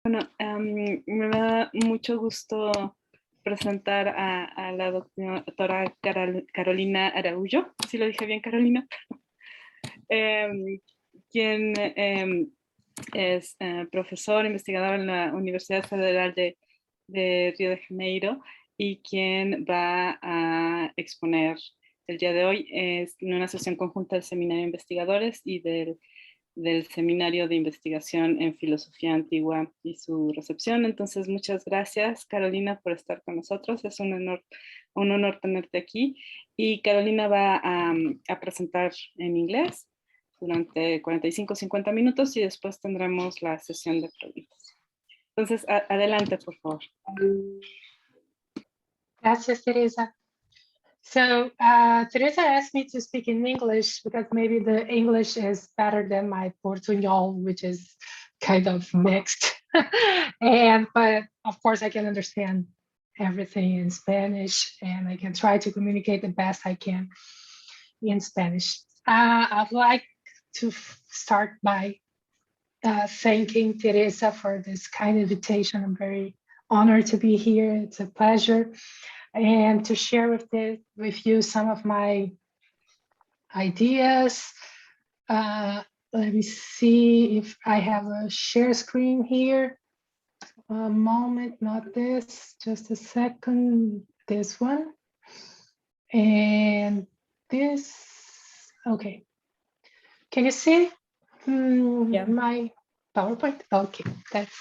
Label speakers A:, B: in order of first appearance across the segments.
A: Bueno, me da mucho gusto presentar a la doctora Carolina Araújo, si lo dije bien, Carolina, quien es profesor, investigador en la Universidad Federal de Río de Janeiro y quien va a exponer el día de hoy en una sesión conjunta del Seminario de Investigadores y del Seminario de Investigación en Filosofía Antigua y su recepción. Entonces, muchas gracias, Carolina, por estar con nosotros. Es un honor tenerte aquí. Y Carolina va a presentar en inglés durante 45-50 minutos y después tendremos la sesión de preguntas. Entonces, adelante, por favor.
B: Gracias, Teresa. So Teresa asked me to speak in English because maybe the English is better than my Portuñol, which is kind of mixed. But of course, I can understand everything in Spanish, and I can try to communicate the best I can in Spanish. I'd like to start by thanking Teresa for this kind invitation. I'm very honored to be here. It's a pleasure. And to share with you some of my ideas. Let me see if I have a share screen here. A moment, not this, just a second, this one. And this, okay. Can you see my PowerPoint? Okay, that's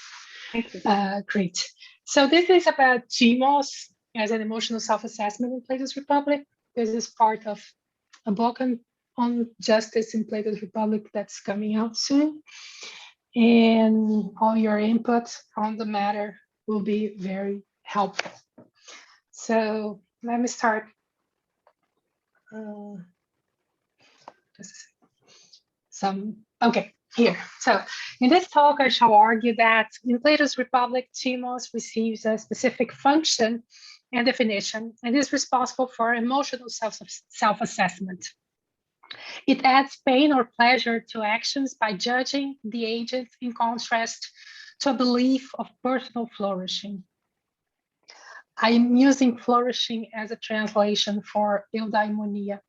B: great. So this is about Thumos as an emotional self-assessment in Plato's Republic. This is part of a book on justice in Plato's Republic that's coming out soon. And all your input on the matter will be very helpful. So let me start. Okay, here. So in this talk, I shall argue that in Plato's Republic, Thumos receives a specific function and definition, and is responsible for emotional self-assessment. It adds pain or pleasure to actions by judging the agent in contrast to a belief of personal flourishing. I am using flourishing as a translation for eudaimonia.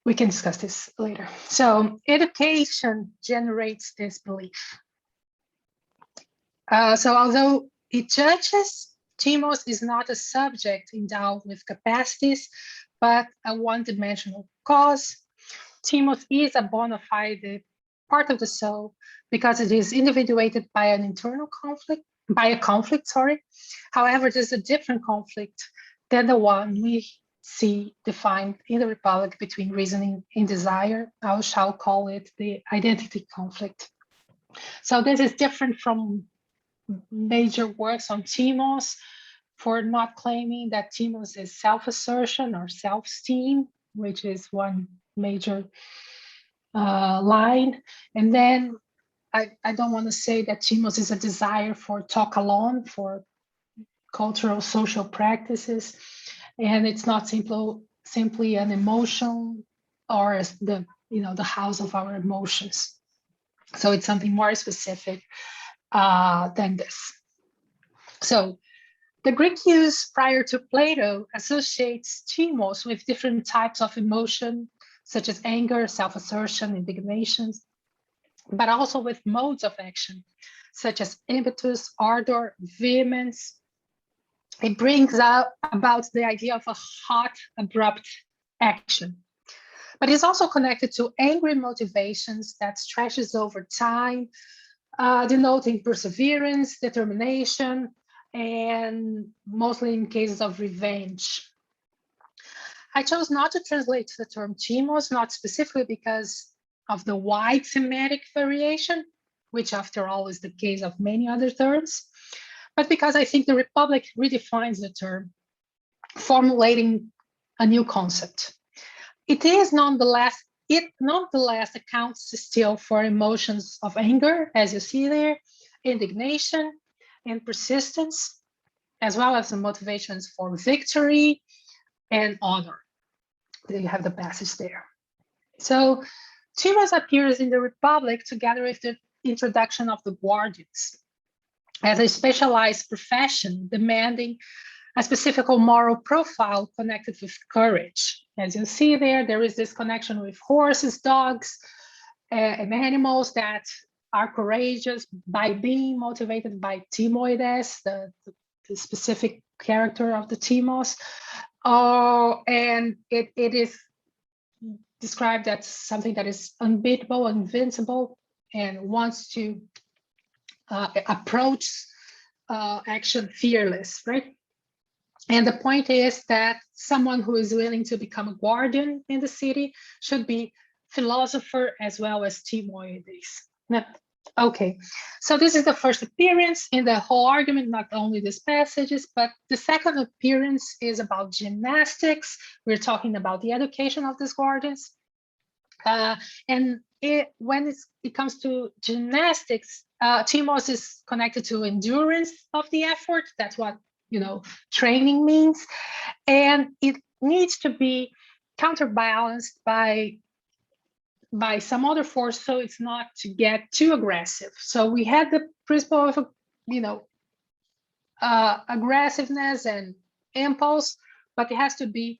B: We can discuss this later. So education generates this belief. So although it judges, Thumos is not a subject endowed with capacities, but a one-dimensional cause. Thumos is a bona fide part of the soul because it is individuated by an internal conflict, However, there's a different conflict than the one we see defined in the Republic between reasoning and desire. I shall call it the identity conflict. So this is different from major works on Thumos for not claiming that Thumos is self-assertion or self-esteem, which is one major line. And then I don't want to say that Thumos is a desire for talk alone, for cultural social practices, and it's not simply an emotion or the house of our emotions. So it's something more specific than this. So the Greek use prior to Plato associates Thumos with different types of emotion, such as anger, self-assertion, indignations, but also with modes of action, such as impetus, ardor, vehemence. It brings about the idea of a hot, abrupt action. But it's also connected to angry motivations that stretches over time, denoting perseverance, determination, and mostly in cases of revenge. I chose not to translate the term Thumos, not specifically because of the wide semantic variation, which after all is the case of many other terms, but because I think the Republic redefines the term, formulating a new concept. It nonetheless accounts still for emotions of anger, as you see there, indignation, and persistence, as well as the motivations for victory and honor. You have the passage there. So Thumos appears in the Republic together with the introduction of the guardians as a specialized profession demanding a specific moral profile connected with courage. As you see there, there is this connection with horses, dogs, and animals that are courageous by being motivated by Timoides, the specific character of the Thumos. And it is described as something that is unbeatable, invincible, and wants to approach action fearless, right? And the point is that someone who is willing to become a guardian in the city should be philosopher as well as Timoides. Okay, so this is the first appearance in the whole argument, not only these passages, but the second appearance is about gymnastics. We're talking about the education of these guardians. And when it comes to gymnastics, Thumos is connected to endurance of the effort. That's what, training means. And it needs to be counterbalanced by some other force, so it's not to get too aggressive. So we had the principle of, aggressiveness and impulse, but it has to be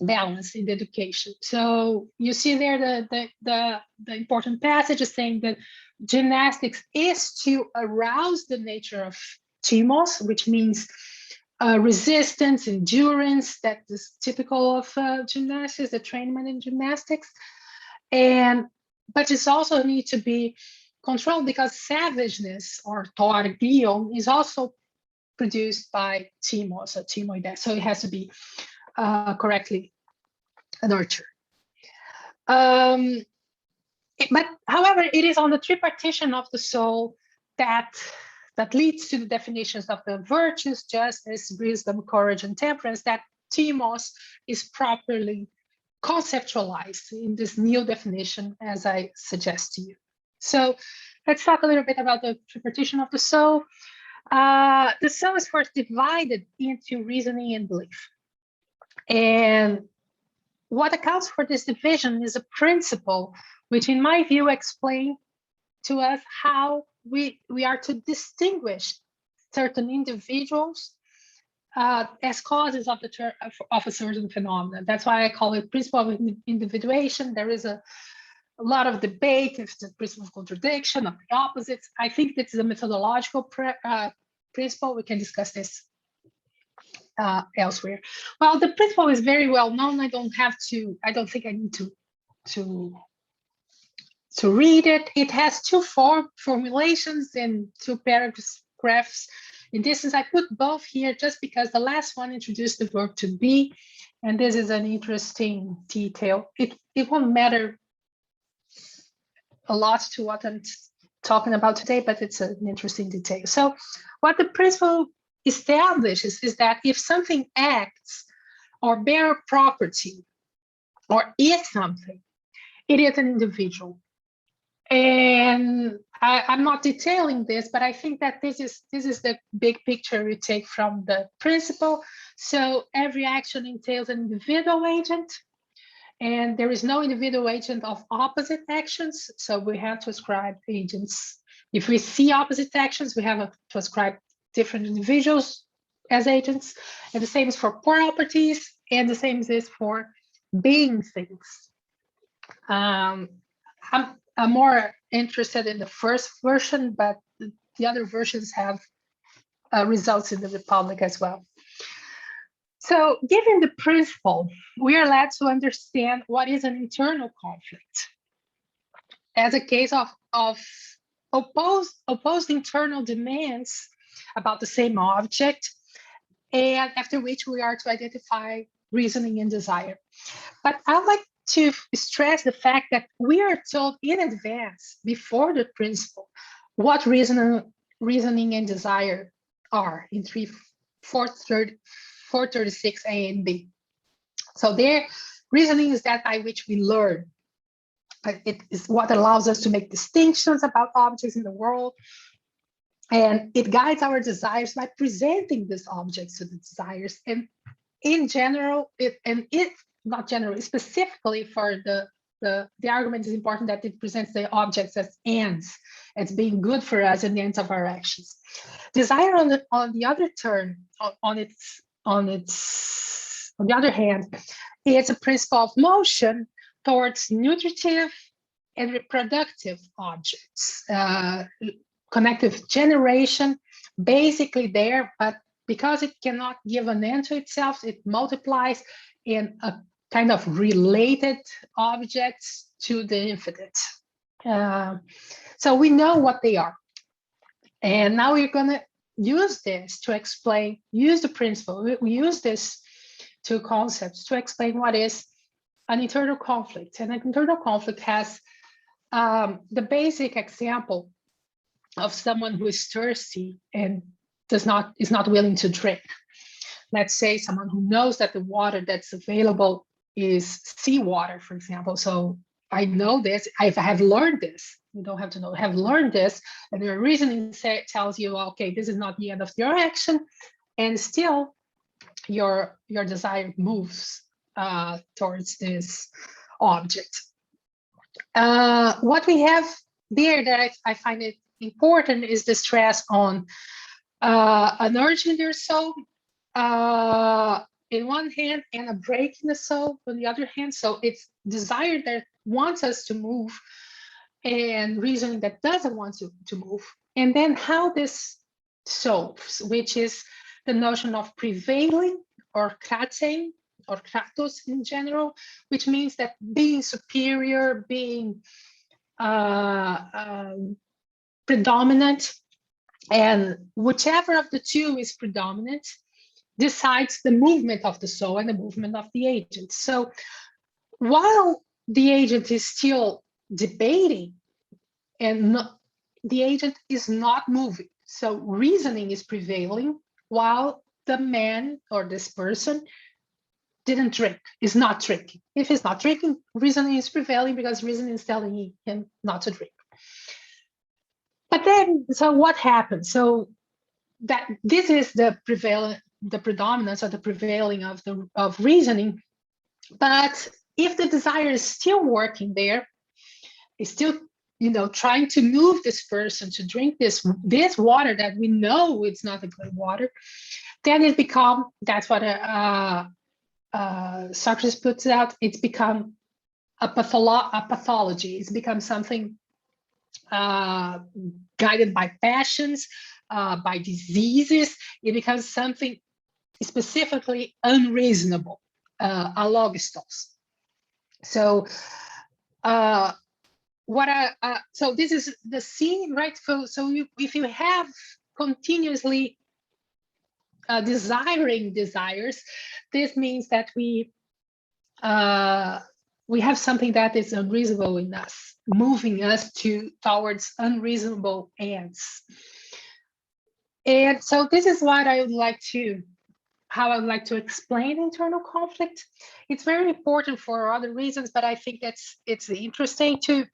B: balanced in the education. So you see there the important passage is saying that gymnastics is to arouse the nature of Thumos, which means resistance, endurance, that is typical of gymnastics, the training in gymnastics. But it's also need to be controlled because savageness or torgion is also produced by Thumos or Timoides, so it has to be correctly nurtured. But however, it is on the tripartition of the soul that leads to the definitions of the virtues, justice, wisdom, courage, and temperance, that Thumos is properly conceptualized in this new definition, as I suggest to you. So let's talk a little bit about the tripartition of the soul. The soul is first divided into reasoning and belief. And what accounts for this division is a principle, which in my view explains to us how we are to distinguish certain individuals as causes of a certain phenomenon. That's why I call it principle of individuation. There is a lot of debate if the principle of contradiction, of the opposites. I think this is a methodological principle. We can discuss this elsewhere. Well, the principle is very well known. I don't think I need to read it. It has two formulations and two paragraphs. In this sense, I put both here just because the last one introduced the verb to be, and this is an interesting detail. It won't matter a lot to what I'm talking about today, but it's an interesting detail. So what the principle establishes is that if something acts or bears property or is something, it is an individual. And I'm not detailing this, but I think that this is the big picture we take from the principle. So every action entails an individual agent, and there is no individual agent of opposite actions. So we have to ascribe agents. If we see opposite actions, we have to ascribe different individuals as agents. And the same is for properties, and the same is for being things. I'm more interested in the first version, but the other versions have results in the Republic as well. So given the principle, we are led to understand what is an internal conflict as a case of opposed internal demands about the same object, and after which we are to identify reasoning and desire. But I'd like to stress the fact that we are told in advance, before the principle, what reasoning and desire are in 436 A and B. So their reasoning is that by which we learn. It is what allows us to make distinctions about objects in the world. And it guides our desires by presenting these objects to the desires. And in general, not generally, specifically for the the argument is important that it presents the objects as ends, as being good for us and the ends of our actions. Desire, on the other turn, on the other hand, is a principle of motion towards nutritive and reproductive objects. Connective generation, basically there, but because it cannot give an end to itself, it multiplies in a kind of related objects to the infinite. So we know what they are. And now we're going to use this to explain, use the principle, we use this two concepts to explain what is an internal conflict. And an internal conflict has the basic example of someone who is thirsty and is not willing to drink. Let's say someone who knows that the water that's available is seawater, for example. So I know this, I have learned this. You don't have to know, have learned this, and your reasoning tells you, okay, this is not the end of your action, and still your desire moves towards this object. What we have there that I find it important is the stress on an urge in your soul in one hand, and a break in the soul on the other hand. So it's desire that wants us to move and reasoning that doesn't want to move. And then how this solves, which is the notion of prevailing or kratein or kratos in general, which means that being superior, being predominant, and whichever of the two is predominant decides the movement of the soul and the movement of the agent. So while the agent is still debating and the agent is not moving, so reasoning is prevailing while the man or this person didn't drink, is not drinking. If he's not drinking, reasoning is prevailing because reasoning is telling him not to drink. But then, so what happens? So that this is the predominance or the prevailing of reasoning. But if the desire is still working there, is still trying to move this person to drink this water that we know it's not a good water, then it becomes, that's what Socrates puts out, it's become a pathology. It's become something guided by passions, by diseases. It becomes something specifically unreasonable, alogistos. So so this is the scene, right? So if you have continuously desiring desires, this means that we have something that is unreasonable in us, moving us towards unreasonable ends. And so this is what I would like to, how I would like to explain internal conflict. It's very important for other reasons, but I think it's interesting to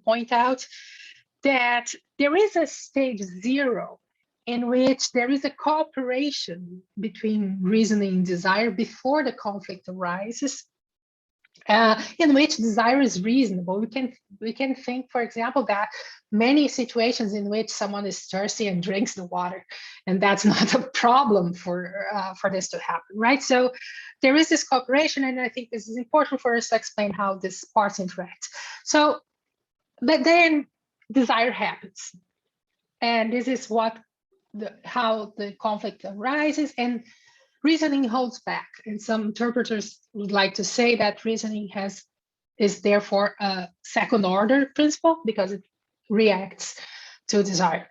B: point out that there is a stage 0 in which there is a cooperation between reasoning and desire before the conflict arises, in which desire is reasonable. We can think, for example, that many situations in which someone is thirsty and drinks the water, and that's not a problem for this to happen, right? So there is this cooperation, and I think this is important for us to explain how these parts interact. So, but then desire happens, and this is how the conflict arises, and reasoning holds back. And some interpreters would like to say that reasoning is therefore a second order principle because it reacts to desire.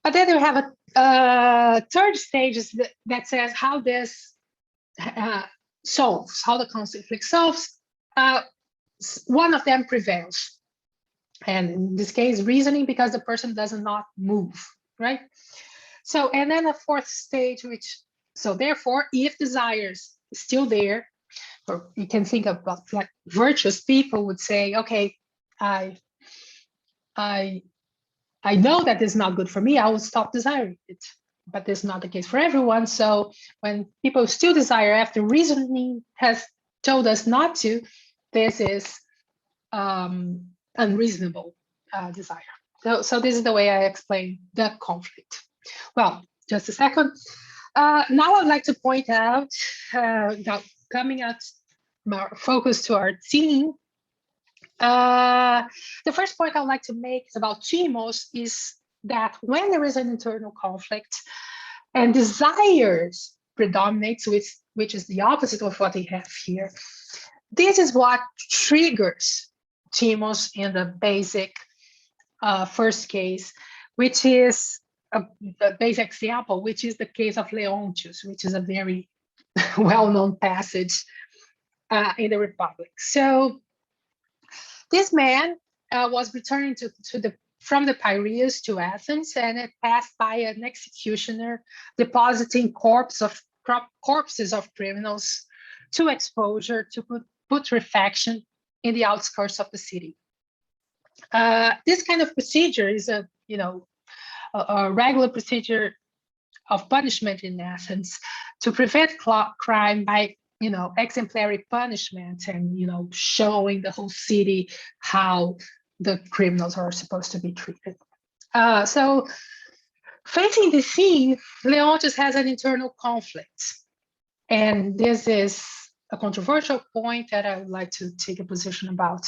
B: But then we have a third stage that says how this solves, how the conflict solves. One of them prevails. And in this case, reasoning, because the person does not move, right? So, and then a fourth stage, so therefore, if desire is still there, or you can think about like virtuous people would say, okay, I know that this is not good for me, I will stop desiring it. But this is not the case for everyone. So when people still desire after reasoning has told us not to, this is unreasonable desire. So this is the way I explain the conflict. Well, just a second. Now I'd like to point out, now coming out more focus to our theme, the first point I'd like to make about Thumos is that when there is an internal conflict and desires predominates, which is the opposite of what we have here, this is what triggers Thumos in the basic first case, which is a basic example, which is the case of Leontius, which is a very well-known passage in the Republic. So this man was returning from the Piraeus to Athens, and it passed by an executioner depositing corpses of criminals to exposure to putrefaction in the outskirts of the city. This kind of procedure is a regular procedure of punishment in Athens to prevent crime by exemplary punishment and showing the whole city how the criminals are supposed to be treated. So facing the scene, Leontius has an internal conflict, and this is a controversial point that I would like to take a position about.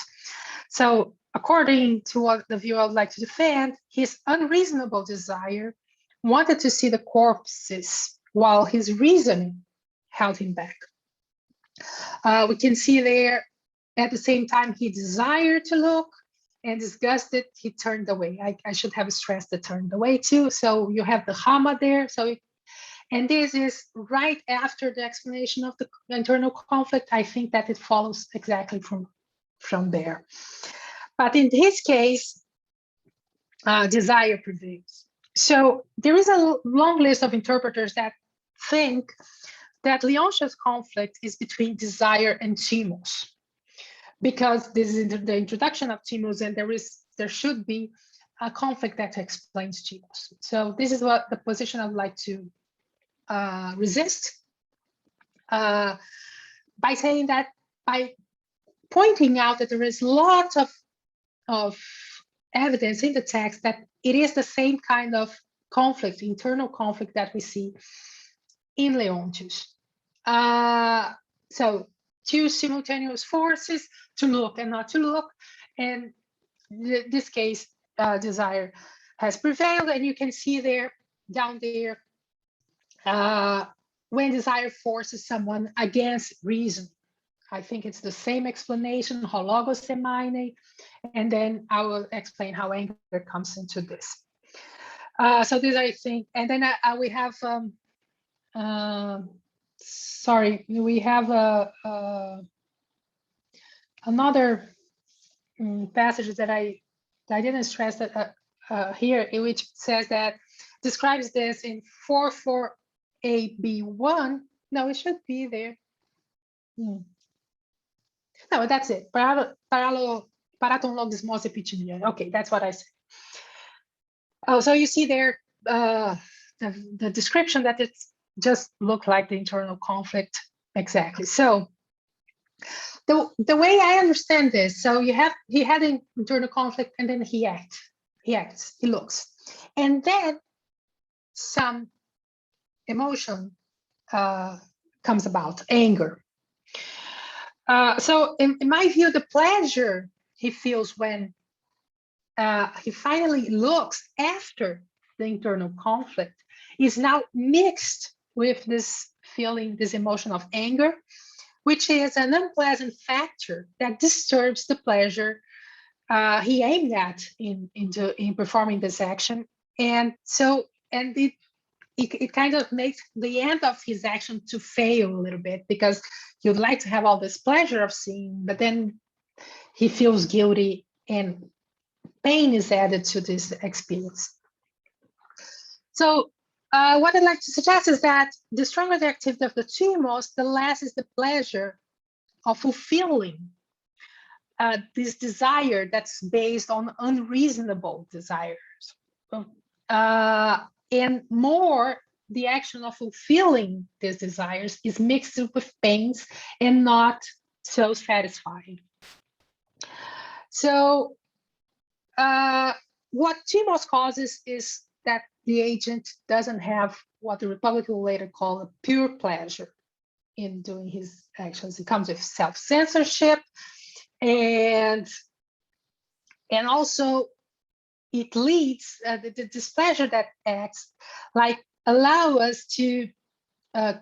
B: So according to what the view I would like to defend, his unreasonable desire wanted to see the corpses while his reasoning held him back. We can see there at the same time he desired to look, and disgusted, he turned away. I should have stressed the turned away too. So you have the Hama there. And this is right after the explanation of the internal conflict. I think that it follows exactly from there. But in his case, desire prevails. So there is a long list of interpreters that think that Leontius' conflict is between desire and Thumos, because this is the introduction of Thumos, and there should be a conflict that explains Thumos. So this is what the position I'd like to resist by saying that, by pointing out that there is lots of evidence in the text that it is the same kind of conflict, internal conflict, that we see in Leontius. So two simultaneous forces, to look and not to look, and this case desire has prevailed, and you can see there, down there, when desire forces someone against reason. I think it's the same explanation, hologos emine, and then I will explain how anger comes into this. So this, I think, and then we have, sorry, we have another passage that I didn't stress that here, in which says that, describes this in 44AB1. No, it should be there. No, that's it. Paraton logismos epithymia. Okay, that's what I said. Oh, so you see there the description that it just looked like the internal conflict exactly. So the way I understand this, so he had an internal conflict, and then he acts, he looks, and then some emotion comes about, anger. So in my view, the pleasure he feels when he finally looks after the internal conflict is now mixed with this feeling, this emotion of anger, which is an unpleasant factor that disturbs the pleasure he aimed at in performing this action. And so, and it kind of makes the end of his action to fail a little bit, because you'd like to have all this pleasure of seeing, but then he feels guilty, and pain is added to this experience. So what I'd like to suggest is that the stronger the activity of the Thumos, the less is the pleasure of fulfilling this desire that's based on unreasonable desires. And more, the action of fulfilling these desires is mixed with pains and not so satisfying. So what Thumos causes is that the agent doesn't have what the Republic will later call a pure pleasure in doing his actions. It comes with self-censorship, and also it leads the displeasure that acts like allow us to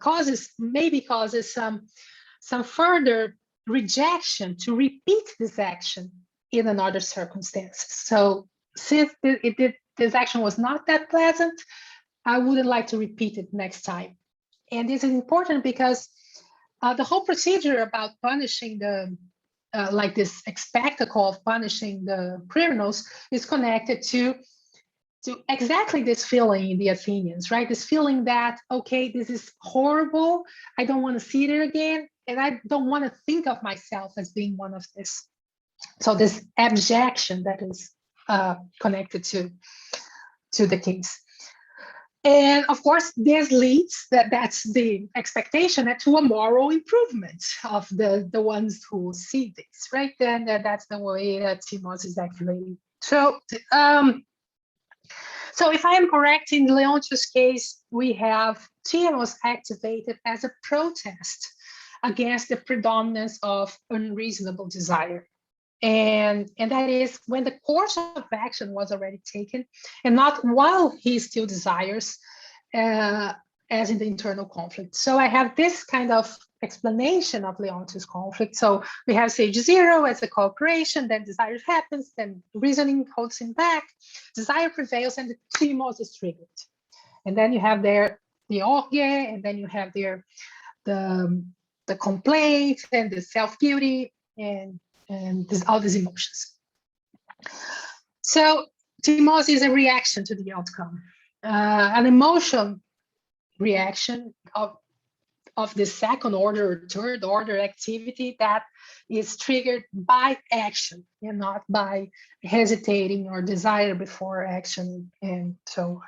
B: causes some further rejection to repeat this action in another circumstance. So since this action was not that pleasant, I wouldn't like to repeat it next time. And this is important because the whole procedure about punishing the like this spectacle of punishing the criminals is connected to exactly this feeling in the Athenians, right? This feeling that, okay, this is horrible. I don't want to see it again. And I don't want to think of myself as being one of this. So this abjection that is connected to the case. And of course, this leads, that's the expectation, to a moral improvement of the ones who see this, right? And that's the way that Thumos is activating. So, so if I am correct, in Leontius' case, we have Thumos activated as a protest against the predominance of unreasonable desire. And that is when the course of action was already taken, and not while he still desires, as in the internal conflict. So I have this kind of explanation of Leontius' conflict. So we have stage 0 as a cooperation, then desire happens, then reasoning holds him back, desire prevails, and the Thumos is triggered. And then you have there the orge, and then you have there the complaint and the self-guilty and all these emotions. So Thumos is a reaction to the outcome, an emotion reaction of the second order or third order activity that is triggered by action and not by hesitating or desire before action and so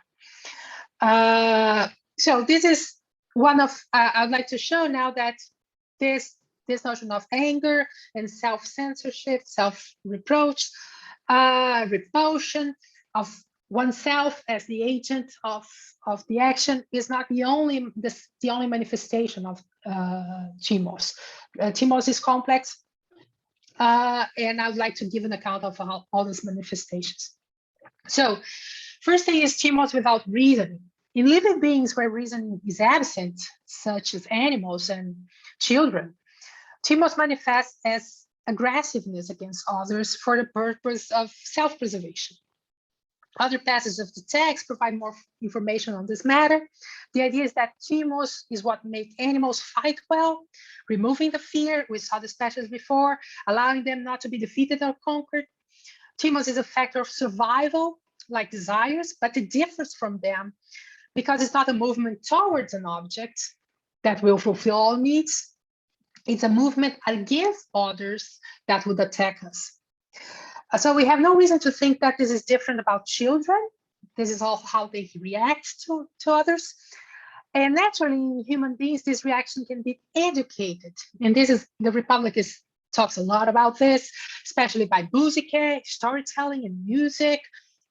B: on. So this is one of, I'd like to show now that this notion of anger and self-censorship, self-reproach, repulsion of oneself as the agent of the action is not the only manifestation of Thumos. Thumos is complex, and I would like to give an account of all these manifestations. So first thing is Thumos without reasoning. In living beings where reason is absent, such as animals and children, Thumos manifests as aggressiveness against others for the purpose of self-preservation. Other passages of the text provide more information on this matter. The idea is that Thumos is what makes animals fight well, removing the fear. We saw this passage before, allowing them not to be defeated or conquered. Thumos is a factor of survival, like desires, but it differs from them because it's not a movement towards an object that will fulfill all needs. It's a movement against others that would attack us. So we have no reason to think that this is different about children. This is all how they react to others. And naturally, in human beings, this reaction can be educated. And this is, the Republic talks a lot about this, especially by music, storytelling and music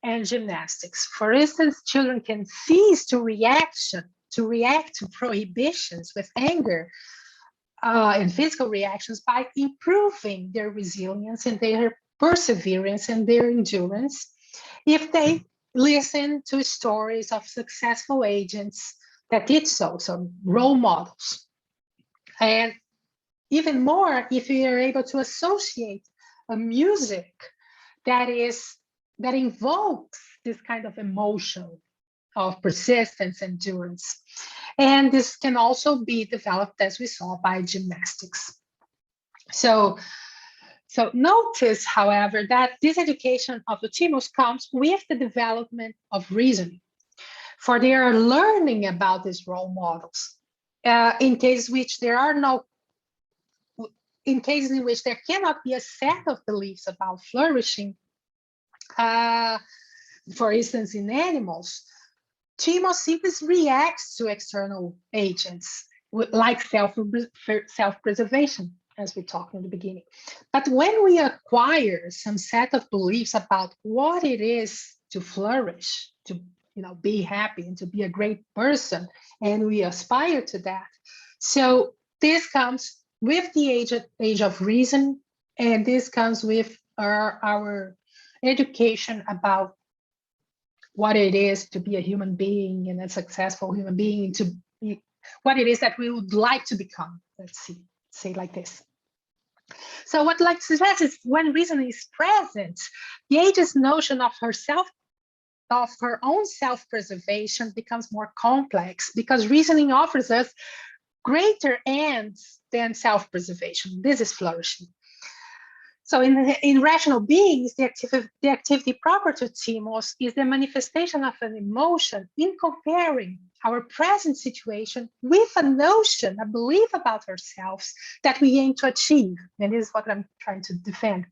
B: and gymnastics. For instance, children can cease to react to prohibitions with anger and physical reactions by improving their resilience and their perseverance and their endurance if they listen to stories of successful agents that did so role models. And even more, if we are able to associate a music that invokes this kind of emotion of persistence, endurance. And this can also be developed, as we saw, by gymnastics. So notice, however, that this education of the Thumos comes with the development of reasoning, for they are learning about these role models. In cases in which there cannot be a set of beliefs about flourishing, for instance, in animals, Thumos simply reacts to external agents, like self-preservation. as we talked in the beginning. But when we acquire some set of beliefs about what it is to flourish, to be happy and to be a great person, and we aspire to that, so this comes with the age of reason, and this comes with our education about what it is to be a human being and a successful human being, to be what it is that we would like to become. Let's say like this. So what I'd like to suggest is when reason is present, the age's notion of her own self-preservation becomes more complex, because reasoning offers us greater ends than self-preservation. This is flourishing. So in rational beings, the activity proper to Thumos is the manifestation of an emotion in comparing our present situation with a notion, a belief about ourselves that we aim to achieve. And this is what I'm trying to defend.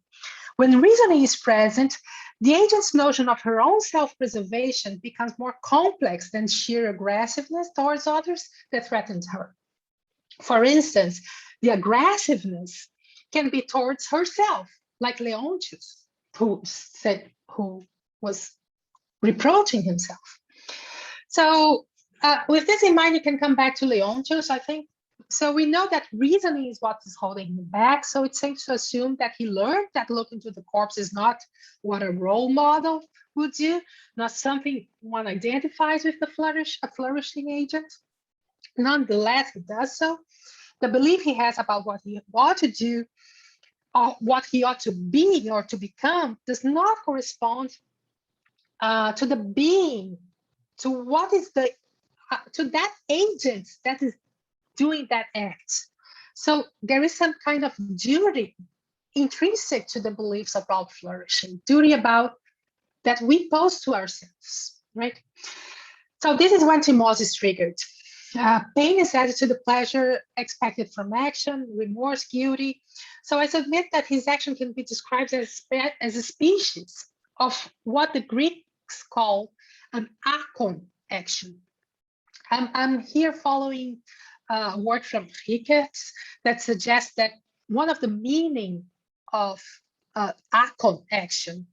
B: When reasoning is present, the agent's notion of her own self-preservation becomes more complex than sheer aggressiveness towards others that threatens her. For instance, the aggressiveness can be towards herself, like Leontius, who was reproaching himself. So with this in mind, you can come back to Leontius, I think. So we know that reasoning is what is holding him back. So it's safe to assume that he learned that looking to the corpse is not what a role model would do, not something one identifies with a flourishing agent. Nonetheless, he does so. The belief he has about what he ought to do, or what he ought to be or to become, does not correspond to the being, to what is to that agent that is doing that act. So there is some kind of duty intrinsic to the beliefs about flourishing, duty about that we pose to ourselves, right? So this is when Thumos is triggered. Pain is added to the pleasure expected from action, remorse, guilty. So I submit that his action can be described as a species of what the Greeks call an akon action. I'm here following a word from Ricketts that suggests that one of the meaning of akon action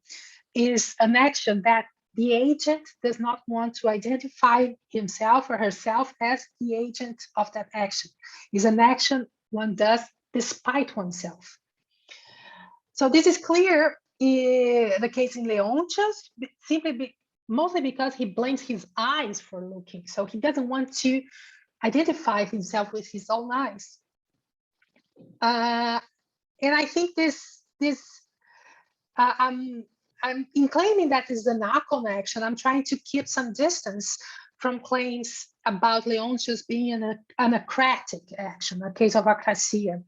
B: is an action that the agent does not want to identify himself or herself as the agent of that action. It's an action one does despite oneself. So this is clear in the case in Leontius, mostly because he blames his eyes for looking. So he doesn't want to identify himself with his own eyes. And I think I'm in claiming that is an akon action. I'm trying to keep some distance from claims about Leontius being an acratic action, a case of acrasia.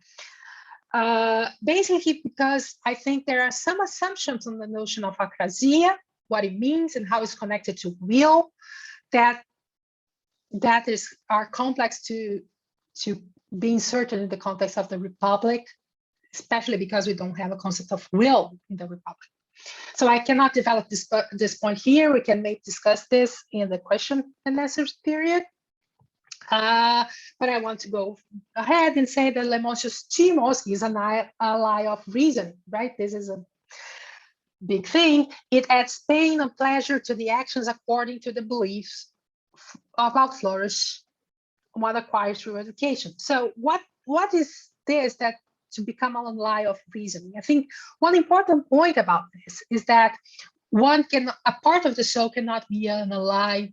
B: Basically because I think there are some assumptions on the notion of acrasia, what it means and how it's connected to will, that are complex to be inserted in the context of the Republic, especially because we don't have a concept of will in the Republic. So I cannot develop this point here. We can discuss this in the question and answers period. But I want to go ahead and say that Leontius Thumos is an ally of reason, right? This is a big thing. It adds pain and pleasure to the actions according to the beliefs about flourish, one acquires through education. So what is this that to become an ally of reasoning? I think one important point about this is that a part of the soul cannot be an ally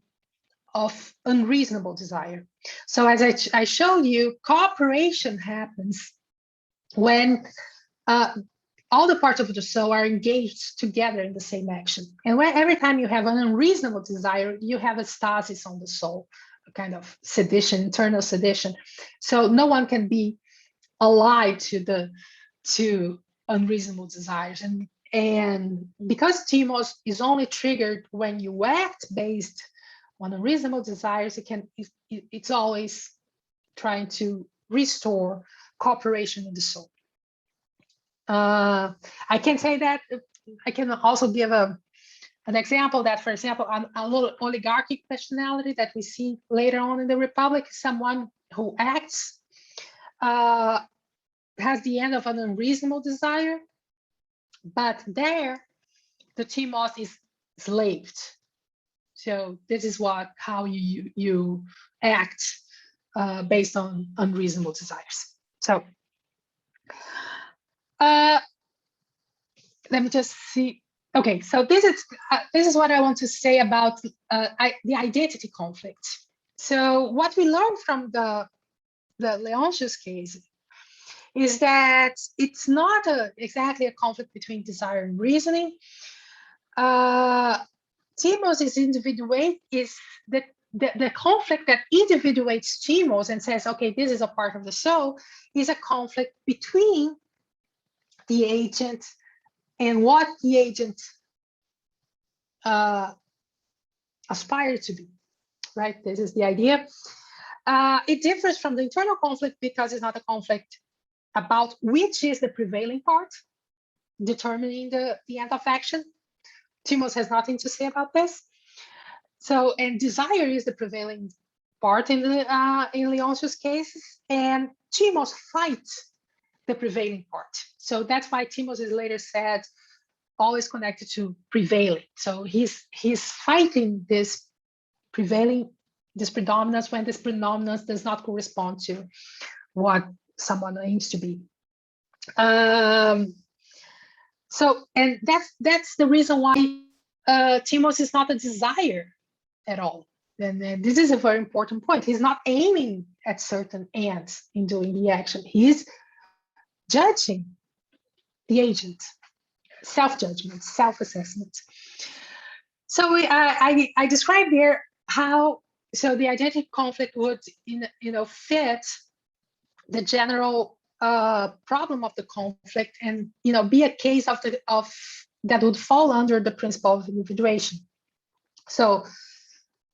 B: of unreasonable desire. So as I showed you, cooperation happens when all the parts of the soul are engaged together in the same action. And every time you have an unreasonable desire, you have a stasis on the soul, a kind of sedition, internal sedition. So no one can be allied to unreasonable desires. And because Thumos is only triggered when you act based on unreasonable desires, it's always trying to restore cooperation in the soul. I can say that I can also give an example that, for example, a little oligarchic personality that we see later on in the Republic is someone who acts has the end of an unreasonable desire, but there the Thumos is slaved. So this is how you act based on unreasonable desires. So let me just see. Okay, so this is what I want to say about the identity conflict. So what we learned from the Leontius case is that it's not exactly a conflict between desire and reasoning. Thumos is the conflict that individuates Thumos and says, okay, this is a part of the soul, is a conflict between the agent and what the agent aspires to be, right? This is the idea. It differs from the internal conflict because it's not a conflict about which is the prevailing part, determining the end of action. Thumos has nothing to say about this. So, and desire is the prevailing part in Leontius' cases, and Thumos fights the prevailing part. So that's why Thumos is later said, always connected to prevailing. So he's fighting this predominance when this predominance does not correspond to what someone aims to be. So, and that's the reason why Thumos is not a desire at all. And this is a very important point. He's not aiming at certain ends in doing the action. He's judging the agent, self-judgment, self-assessment. So I described here how the identity conflict would fit the general problem of the conflict and be a case of that would fall under the principle of individuation. So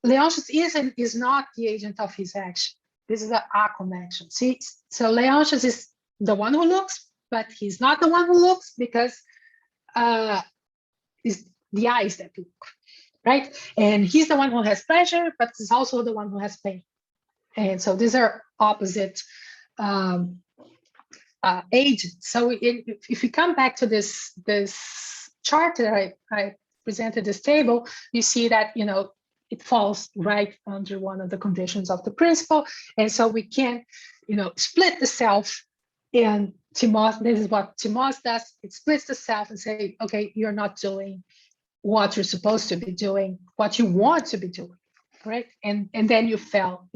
B: Leontius is not the agent of his action. This is an Acom action. See, so Leontius is the one who looks, but he's not the one who looks because it's the eyes that look, right? And he's the one who has pleasure, but he's also the one who has pain. And so these are opposite agents. So if you come back to this chart that I presented, this table, you see that it falls right under one of the conditions of the principle, and so we can split the self. And Thumos, this is what Thumos does. It splits the self and say, okay, you're not doing what you're supposed to be doing, what you want to be doing, right? And then you feel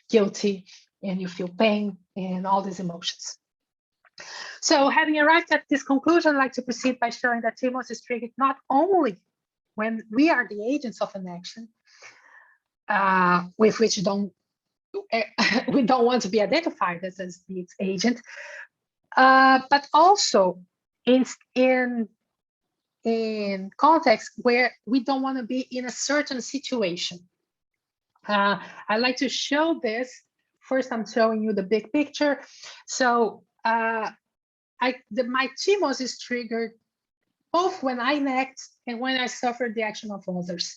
B: guilty and you feel pain and all these emotions. So having arrived at this conclusion, I'd like to proceed by showing that Thumos is triggered not only when we are the agents of an action, with which we don't want to be identified as the agent, but also in context where we don't want to be in a certain situation. I'd like to show this. First, I'm showing you the big picture. So my Thumos is triggered both when I act and when I suffer the action of others.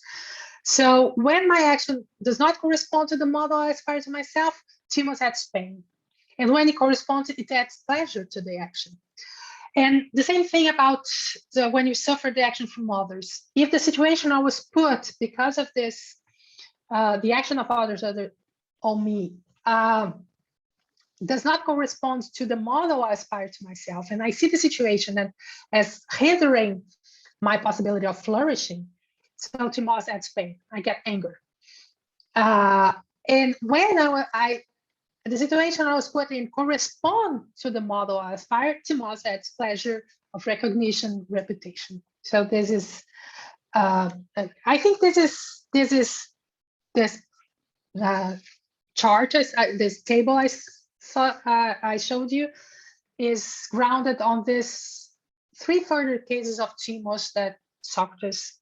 B: So when my action does not correspond to the model I aspire to myself, Thumos adds pain. And when it corresponds, it adds pleasure to the action. And the same thing about when you suffer the action from others. If the situation I was put because of this, the action of others on me, does not correspond to the model I aspire to myself, and I see the situation as hindering my possibility of flourishing, so Thumos adds pain. I get anger. And when the situation I was put in correspond to the model I aspire, Thumos adds pleasure of recognition, reputation. So this is, I think this chart, this table I showed you, is grounded on this 3 further cases of Thumos that Socrates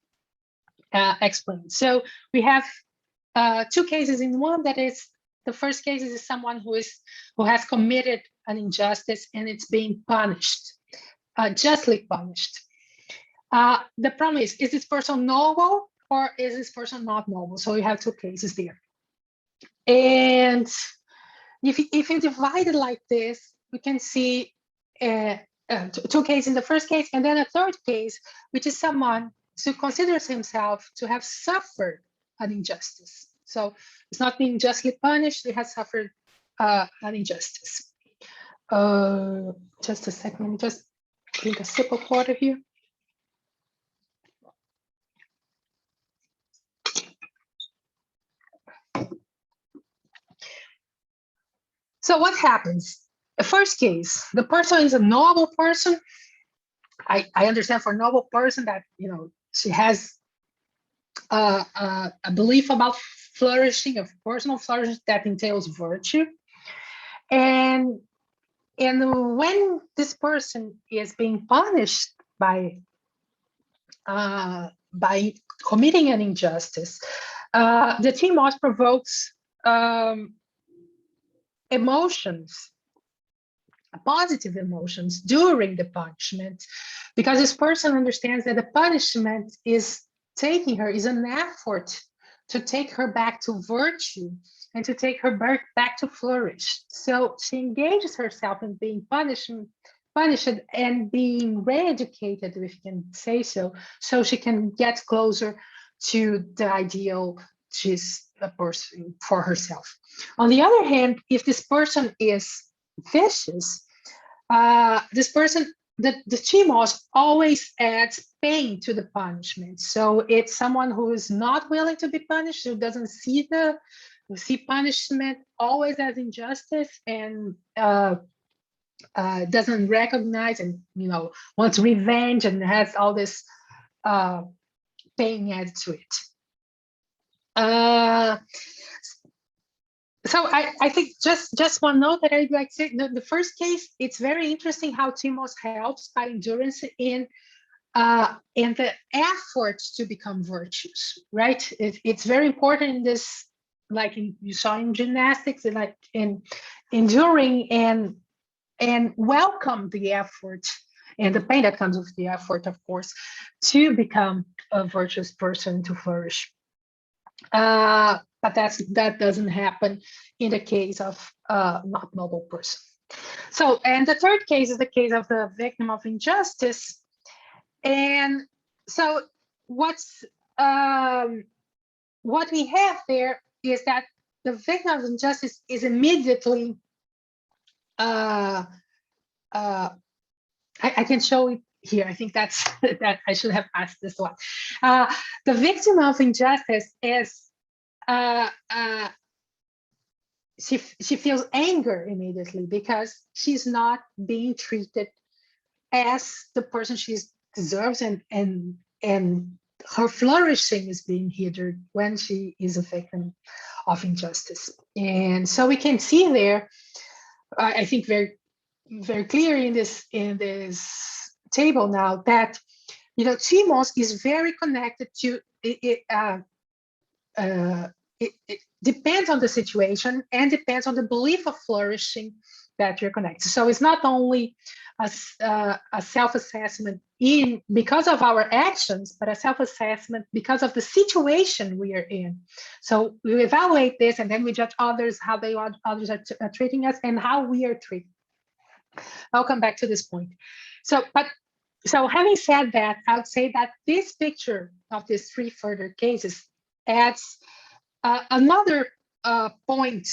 B: explained. So we have 2 cases in one. That is, the first case is someone who has committed an injustice and it's being punished, justly punished. The problem is this person noble or is this person not noble? So you have 2 cases there. And if you divide it like this, we can see two cases in the first case, and then a third case, which is someone who considers himself to have suffered an injustice. So it's not being justly punished, he has suffered an injustice. Just a second, let me just drink a sip of water here. So what happens? The first case, the person is a noble person. I understand for a noble person that, you know, she has a belief about flourishing, of personal flourishing that entails virtue. And when this person is being punished by committing an injustice, the Thumos provokes emotions, positive emotions during the punishment, because this person understands that the punishment is an effort to take her back to virtue and to take her back to flourish. So she engages herself in being punished and being re-educated, if you can say so she can get closer to the ideal she's a person for herself. On the other hand, if this person is vicious, this person, the Thumos always adds pain to the punishment. So it's someone who is not willing to be punished, who doesn't see punishment always as injustice, and doesn't recognize and, you know, wants revenge and has all this pain added to it. So I think just one note that I'd like to say, the first case, it's very interesting how Thumos helps by endurance in the effort to become virtuous, right? It's very important in this, like you saw in gymnastics, like in enduring and welcome the effort and the pain that comes with the effort, of course, to become a virtuous person, to flourish. But that doesn't happen in the case of not noble person. So, and the third case is the case of the victim of injustice. And so what we have there is that the victim of injustice is immediately, I can show it here. I think that I should have asked this one. The victim of injustice is, she feels anger immediately because she's not being treated as the person she deserves, and her flourishing is being hindered when she is a victim of injustice. And so we can see there, I think very, very clear in this table now, that, you know, Thumos is very connected to it. It depends on the situation and depends on the belief of flourishing that you're connected. So it's not only a self-assessment because of our actions, but a self-assessment because of the situation we are in. So we evaluate this, and then we judge others, how others are treating us, and how we are treated. I'll come back to this point. So having said that, I would say that this picture of these three further cases adds another point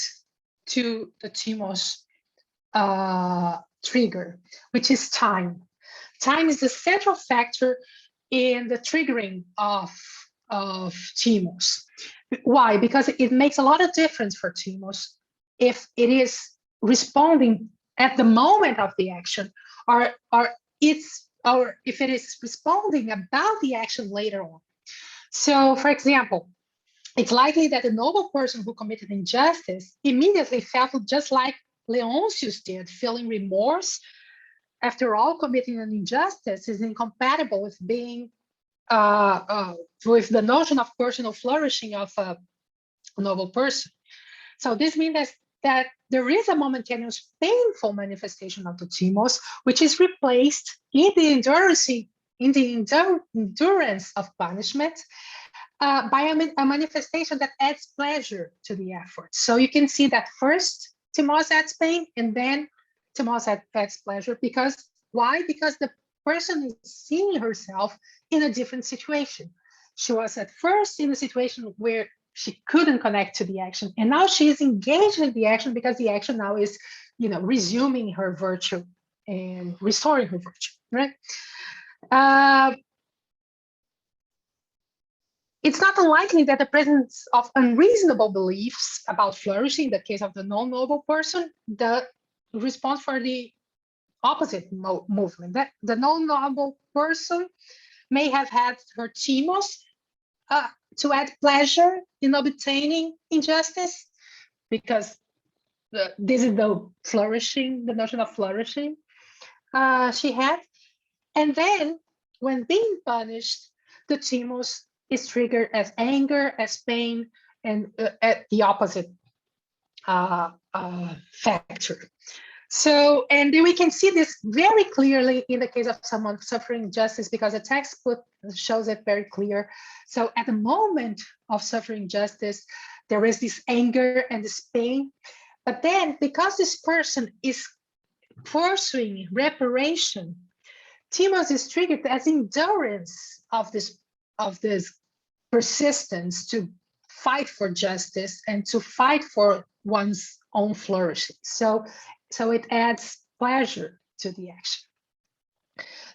B: to the Thumos trigger, which is time. Time is the central factor in the triggering of Thumos. Why? Because it makes a lot of difference for Thumos if it is responding at the moment of the action, or if it is responding about the action later on. So, for example, it's likely that a noble person who committed injustice immediately felt just like Leontius did, feeling remorse. After all, committing an injustice is incompatible with being with the notion of personal flourishing of a noble person. So this means that there is a momentaneous painful manifestation of the Thumos, which is replaced in the endurance of punishment by a manifestation that adds pleasure to the effort. So you can see that first Thumos adds pain, and then Thumos adds pleasure because why? Because the person is seeing herself in a different situation. She was at first in a situation where she couldn't connect to the action, and now she is engaged in the action because the action now is, resuming her virtue and restoring her virtue, right? It's not unlikely that the presence of unreasonable beliefs about flourishing, in the case of the non-noble person, the response for the opposite movement, that the non-noble person may have had her Thumos to add pleasure in obtaining injustice, because this is the notion of flourishing she had. And then when being punished, the Thumos is triggered as anger, as pain, and at the opposite factor. So, and then we can see this very clearly in the case of someone suffering injustice, because the textbook shows it very clear. So at the moment of suffering justice, there is this anger and this pain. But then because this person is pursuing reparation, Thumos is triggered as endurance of this persistence to fight for justice and to fight for one's own flourishing. So it adds pleasure to the action.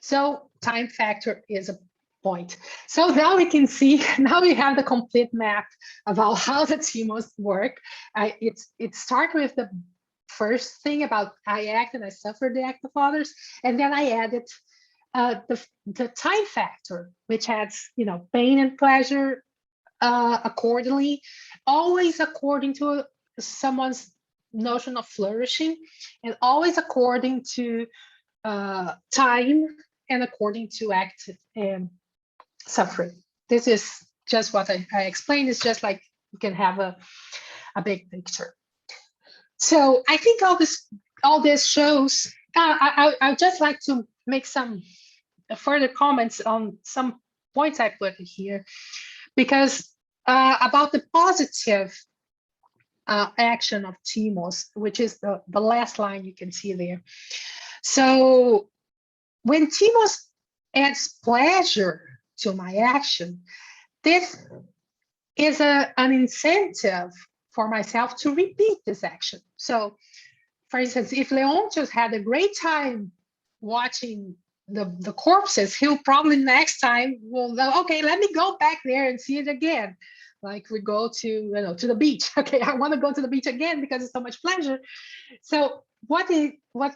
B: So time factor is a point. So now we can see, now we have the complete map about how the Thumos work. It starts with the first thing about I act and I suffer the act of others, and then I added the time factor, which adds pain and pleasure accordingly, always according to someone's notion of flourishing, and always according to time and according to act and suffering. This is just what I explained. It's just like you can have a big picture. So I think all this shows. I'd just like to make some further comments on some points I put here, because about the positive action of Thumos, which is the last line you can see there. So when Thumos adds pleasure to my action, this is an incentive for myself to repeat this action. So, for instance, if Leon just had a great time watching the corpses, he'll probably next time will go, okay, let me go back there and see it again. Like we go to to the beach. Okay, I want to go to the beach again because it's so much pleasure. So what do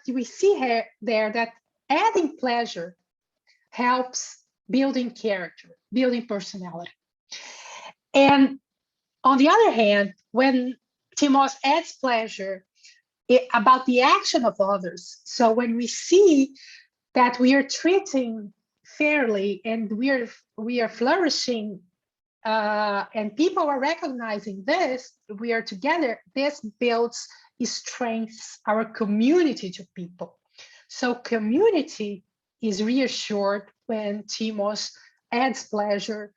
B: we see here there, that adding pleasure helps building character, building personality. And on the other hand, when Thumos adds pleasure about the action of others, so when we see that we are treating fairly and we are flourishing, and people are recognizing this, we are together, this builds, strengthens our community to people. So community is reassured when Thumos adds pleasure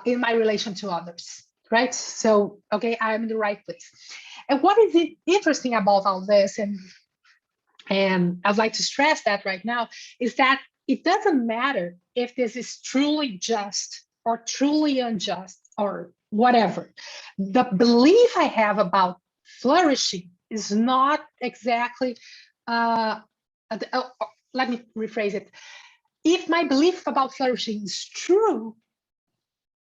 B: in my relation to others, right? So, okay, I'm in the right place. And what is interesting about all this, and I'd like to stress that right now, is that it doesn't matter if this is truly just or truly unjust or whatever. The belief I have about flourishing is not exactly, let me rephrase it. If my belief about flourishing is true,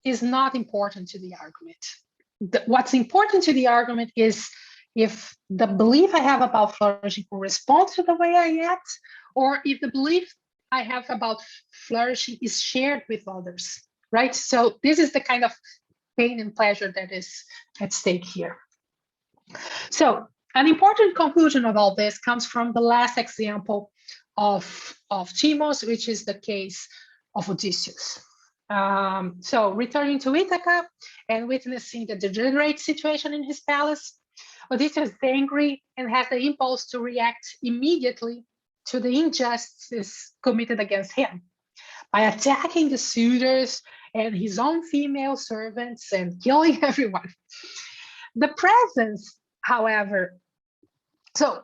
B: is not important to the argument. What's important to the argument is if the belief I have about flourishing corresponds to the way I act, or if the belief I have about flourishing is shared with others, right? So this is the kind of pain and pleasure that is at stake here. So an important conclusion of all this comes from the last example of Thumos, which is the case of Odysseus. So returning to Ithaca and witnessing the degenerate situation in his palace, Odysseus is angry and has the impulse to react immediately to the injustice committed against him by attacking the suitors and his own female servants and killing everyone. The presence, however, so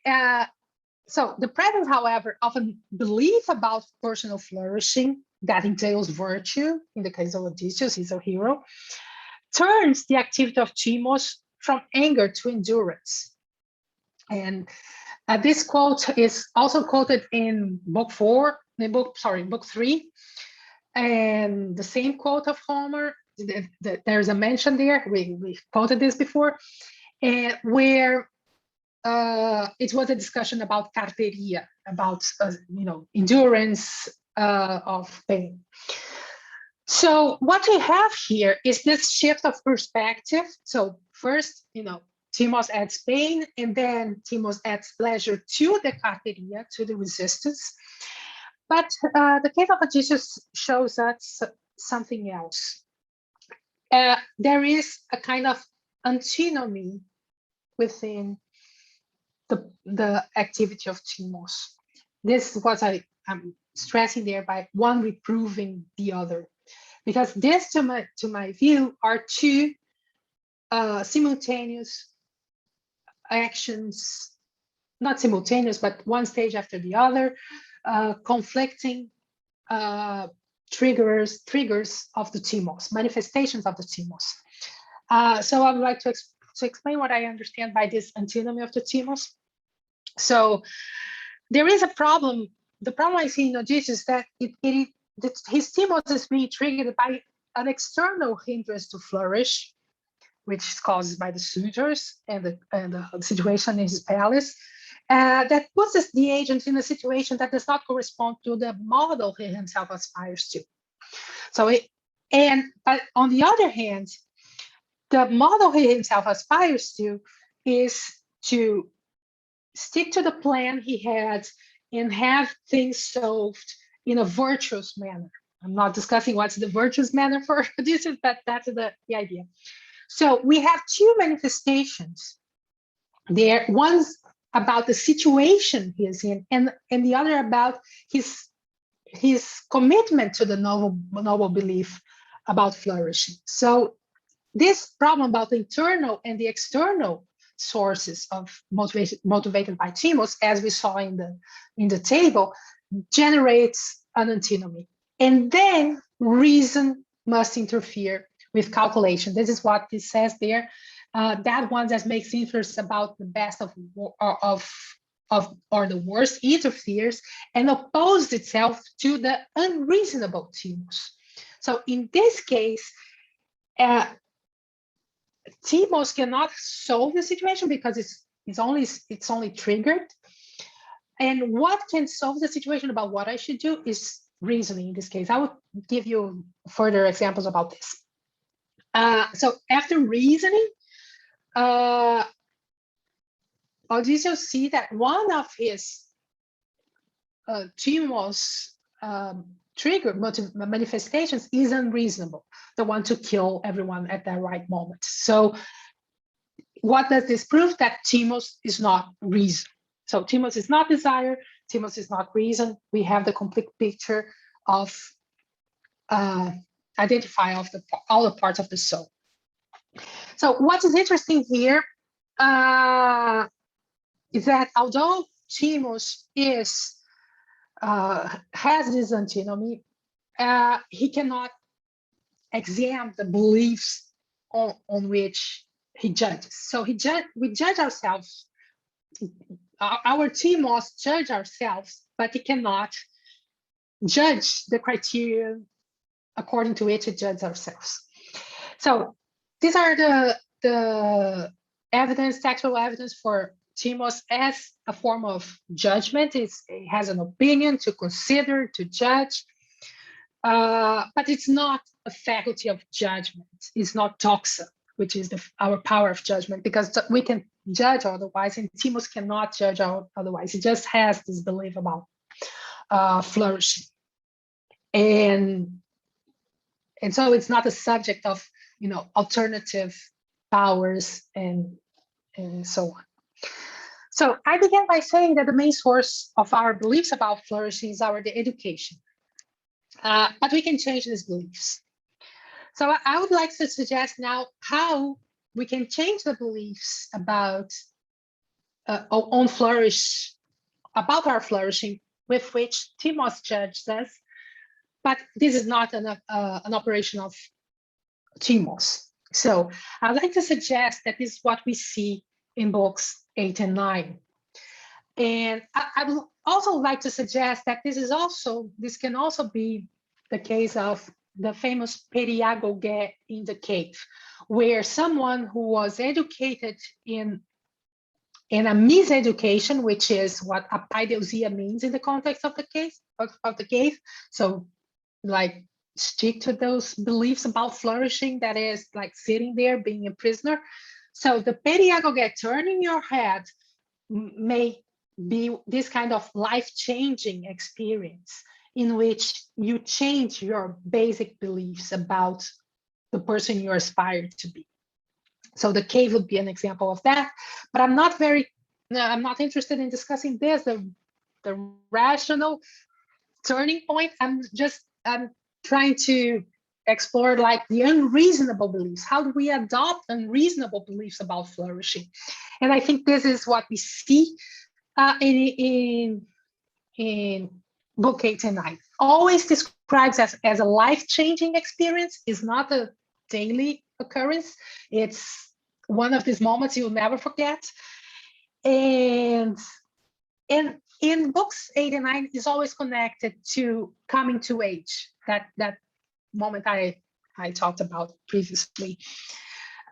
B: So the presence, however, of a belief about personal flourishing that entails virtue, in the case of Odysseus, he's a hero, turns the activity of Thumos from anger to endurance. And this quote is also quoted in book 3. And the same quote of Homer, there's a mention there, we quoted this before, where it was a discussion about carteria, about endurance of pain. So what we have here is this shift of perspective. So first, Thumos adds pain, and then Thumos adds pleasure to the carteria, to the resistance. But the case of Odysseus shows us something else. There is a kind of antinomy within the activity of Thumos. This is what I'm stressing there by one reproving the other, because this, to my view, are two simultaneous actions, not simultaneous, but one stage after the other, conflicting triggers of the Thumos, manifestations of the Thumos. So I would like to explain what I understand by this antinomy of the Thumos. So there is a problem. The problem I see in Odysseus is that his Thumos is being triggered by an external hindrance to flourish, which is caused by the suitors and the situation in his palace, that puts the agent in a situation that does not correspond to the model he himself aspires to. So, but on the other hand, the model he himself aspires to is to stick to the plan he had and have things solved in a virtuous manner. I'm not discussing what's the virtuous manner for Odysseus, but that's the idea. So we have two manifestations there. One's about the situation he is in, and the other about his commitment to the noble belief about flourishing. So this problem about the internal and the external sources of motivated by Thumos, as we saw in the table, generates an antinomy. And then reason must interfere with calculation. This is what it says there. That one that makes interest about the best or the worst interferes and opposes itself to the unreasonable Thumos. So in this case, Thumos cannot solve the situation because it's only triggered. And what can solve the situation about what I should do is reasoning in this case. I will give you further examples about this. So after reasoning, Odysseus see that one of his Thumos trigger manifestations is unreasonable, the one to kill everyone at that right moment. So what does this prove? That Thumos is not reason. So Thumos is not desire, Thumos is not reason. We have the complete picture of identify of all the parts of the soul. So what is interesting here is that although Thumos has this antinomy, he cannot examine the beliefs on which he judges. So we judge ourselves. Our Thumos judge ourselves, but he cannot judge the criteria according to which we judge ourselves. So these are the evidence, textual evidence for Thumos as a form of judgment. It has an opinion to consider, to judge, but it's not a faculty of judgment. It's not doxa, which is our power of judgment, because we can judge otherwise, and Thumos cannot judge otherwise. He just has this belief about flourishing, and so it's not a subject of alternative powers and so on. So I began by saying that the main source of our beliefs about flourishing is the education, but we can change these beliefs. So I would like to suggest now how we can change the beliefs about on flourish, about our flourishing, with which Thumos judges us. But this is not an operation of Thumos. So I'd like to suggest that this is what we see in books 8 and 9. And I would also like to suggest that this can also be the case of the famous periagoge in the cave, where someone who was educated in a miseducation, which is what apaideusia means in the context of the cave. So like stick to those beliefs about flourishing, that is like sitting there being a prisoner. So the periagoge, turning your head, may be this kind of life-changing experience in which you change your basic beliefs about the person you aspire to be. So the cave would be an example of that, but I'm not interested in discussing this, the rational turning point. I'm trying to explore like the unreasonable beliefs. How do we adopt unreasonable beliefs about flourishing? And I think this is what we see in book 8 and 9. Always describes as a life-changing experience. Is not a daily occurrence. It's one of these moments you'll never forget. And in books 8 and 9 is always connected to coming to age, that moment I talked about previously.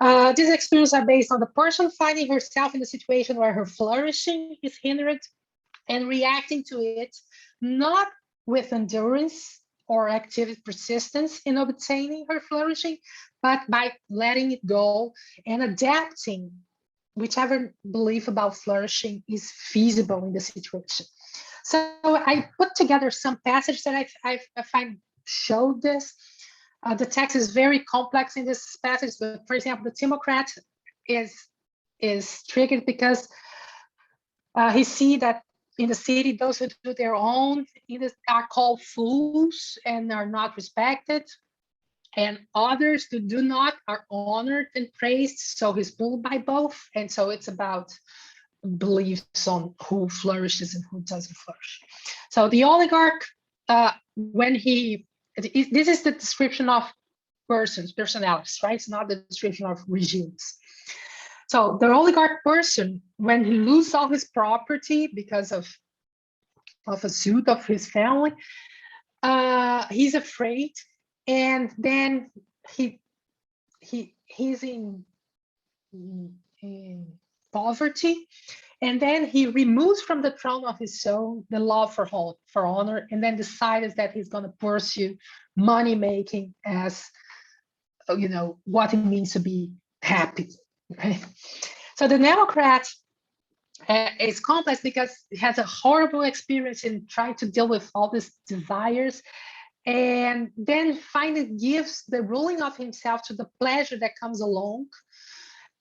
B: These experiences are based on the person finding herself in a situation where her flourishing is hindered and reacting to it, not with endurance or active persistence in obtaining her flourishing, but by letting it go and adapting whichever belief about flourishing is feasible in the situation. So I put together some passages that I find show this. The text is very complex in this passage, but for example, the Timocrat is triggered because he see that in the city, those who do their own are called fools and are not respected, and others who do not are honored and praised. So he's pulled by both, and so it's about beliefs on who flourishes and who doesn't flourish. So the oligarch, this is the description of personalities, right? It's not the description of regimes. So the oligarch person, when he loses all his property because of a suit of his family, he's afraid, and then he's in poverty, and then he removes from the throne of his soul the love for honor, and then decides that he's going to pursue money making as what it means to be happy. Right? So the Democrat is complex because he has a horrible experience in trying to deal with all these desires, and then finally gives the ruling of himself to the pleasure that comes along,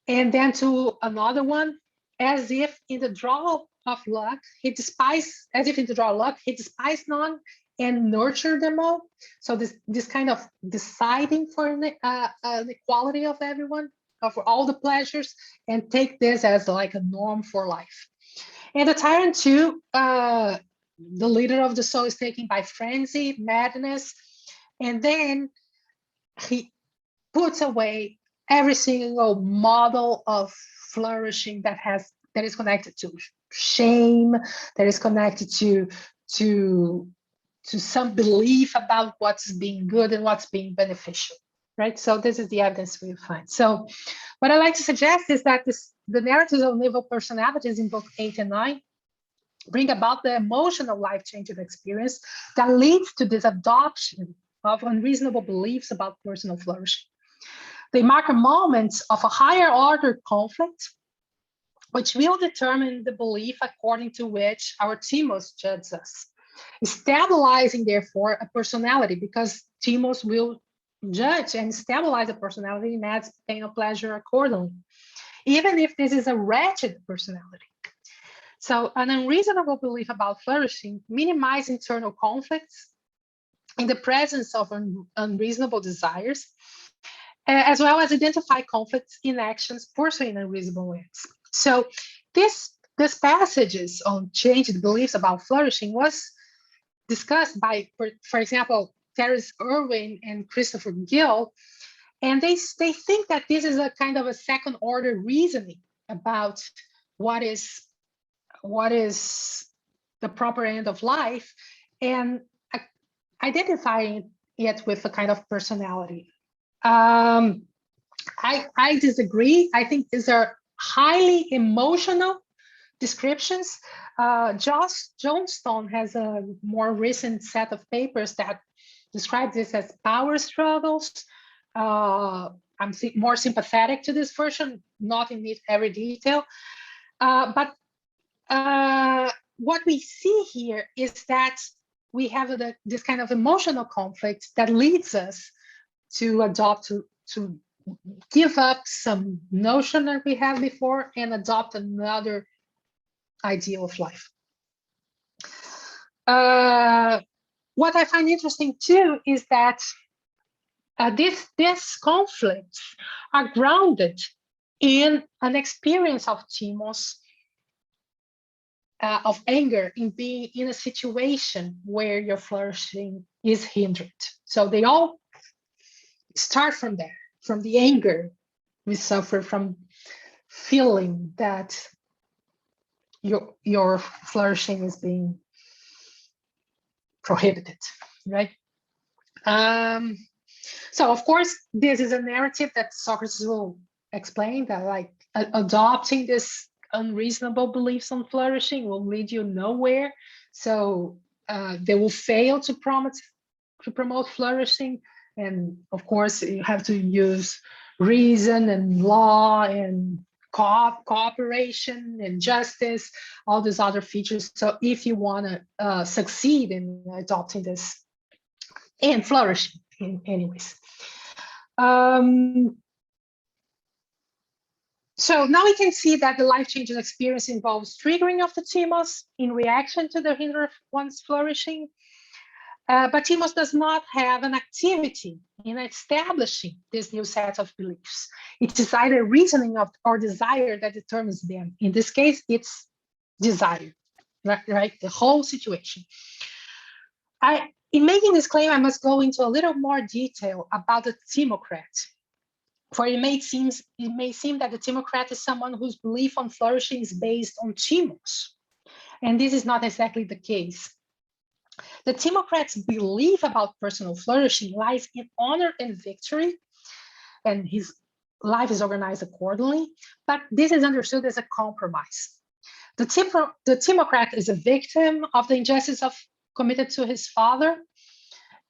B: and then to another one, as if in the draw of luck, he despised none and nurture them all. So this kind of deciding for the equality of everyone, of all the pleasures, and take this as like a norm for life. And the tyrant too, the leader of the soul, is taken by frenzy, madness, and then he puts away every single model of flourishing that is connected to shame, that is connected to some belief about what's being good and what's being beneficial, right? So this is the evidence we find. So what I like to suggest is that the narratives of naval personalities in book 8 and 9 bring about the emotional life-changing experience that leads to this adoption of unreasonable beliefs about personal flourishing. They mark a moment of a higher order conflict, which will determine the belief according to which our Thumos judges us, stabilizing, therefore, a personality, because Thumos will judge and stabilize a personality and adds pain or pleasure accordingly, even if this is a wretched personality. So an unreasonable belief about flourishing minimizes internal conflicts in the presence of unreasonable desires, as well as identify conflicts in actions pursuing unreasonable ends. So this this passages on changed beliefs about flourishing was discussed by, for example, Terence Irwin and Christopher Gill, and they think that this is a kind of a second order reasoning about what is the proper end of life, and identifying it with a kind of personality. I disagree. I think these are highly emotional descriptions. Josh Johnstone has a more recent set of papers that describe this as power struggles. I'm more sympathetic to this version, not in every detail. But what we see here is that we have this kind of emotional conflict that leads us to adopt, to give up some notion that we had before and adopt another ideal of life. What I find interesting too is that these conflicts are grounded in an experience of Thumos, of anger, in being in a situation where your flourishing is hindered. So they all start from there, from the anger we suffer from feeling that your flourishing is being prohibited, right? So of course, this is a narrative that Socrates will explain, that like adopting this unreasonable beliefs on flourishing will lead you nowhere. So they will fail to promote flourishing. And of course, you have to use reason and law and cooperation and justice, all these other features. So if you want to succeed in adopting this and flourishing in anyways. So now we can see that the life-changing experience involves triggering of the Thumos in reaction to the hinder of one's flourishing. But Thumos does not have an activity in establishing this new set of beliefs. It is either reasoning or desire that determines them. In this case, it's desire, right? The whole situation. In making this claim, I must go into a little more detail about the Thumocrat. For it may seem that the Thumocrat is someone whose belief on flourishing is based on Thumos. And this is not exactly the case. The Thumocrat's belief about personal flourishing lies in honor and victory, and his life is organized accordingly, but this is understood as a compromise. The Thumocrat is a victim of the injustice committed to his father,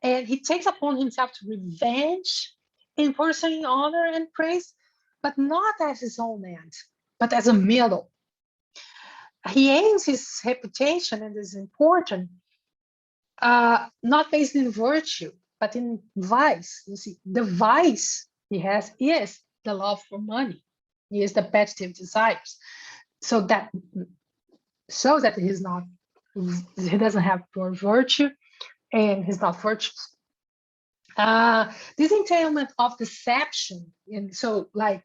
B: and he takes upon himself to revenge in pursuing honor and praise, but not as his own end, but as a middle. He aims his reputation, and this is important, not based in virtue, but in vice. You see, the vice he has is the love for money. He is the competitive desires. So that he doesn't have pure virtue, and he's not virtuous. This entailment of deception, and so like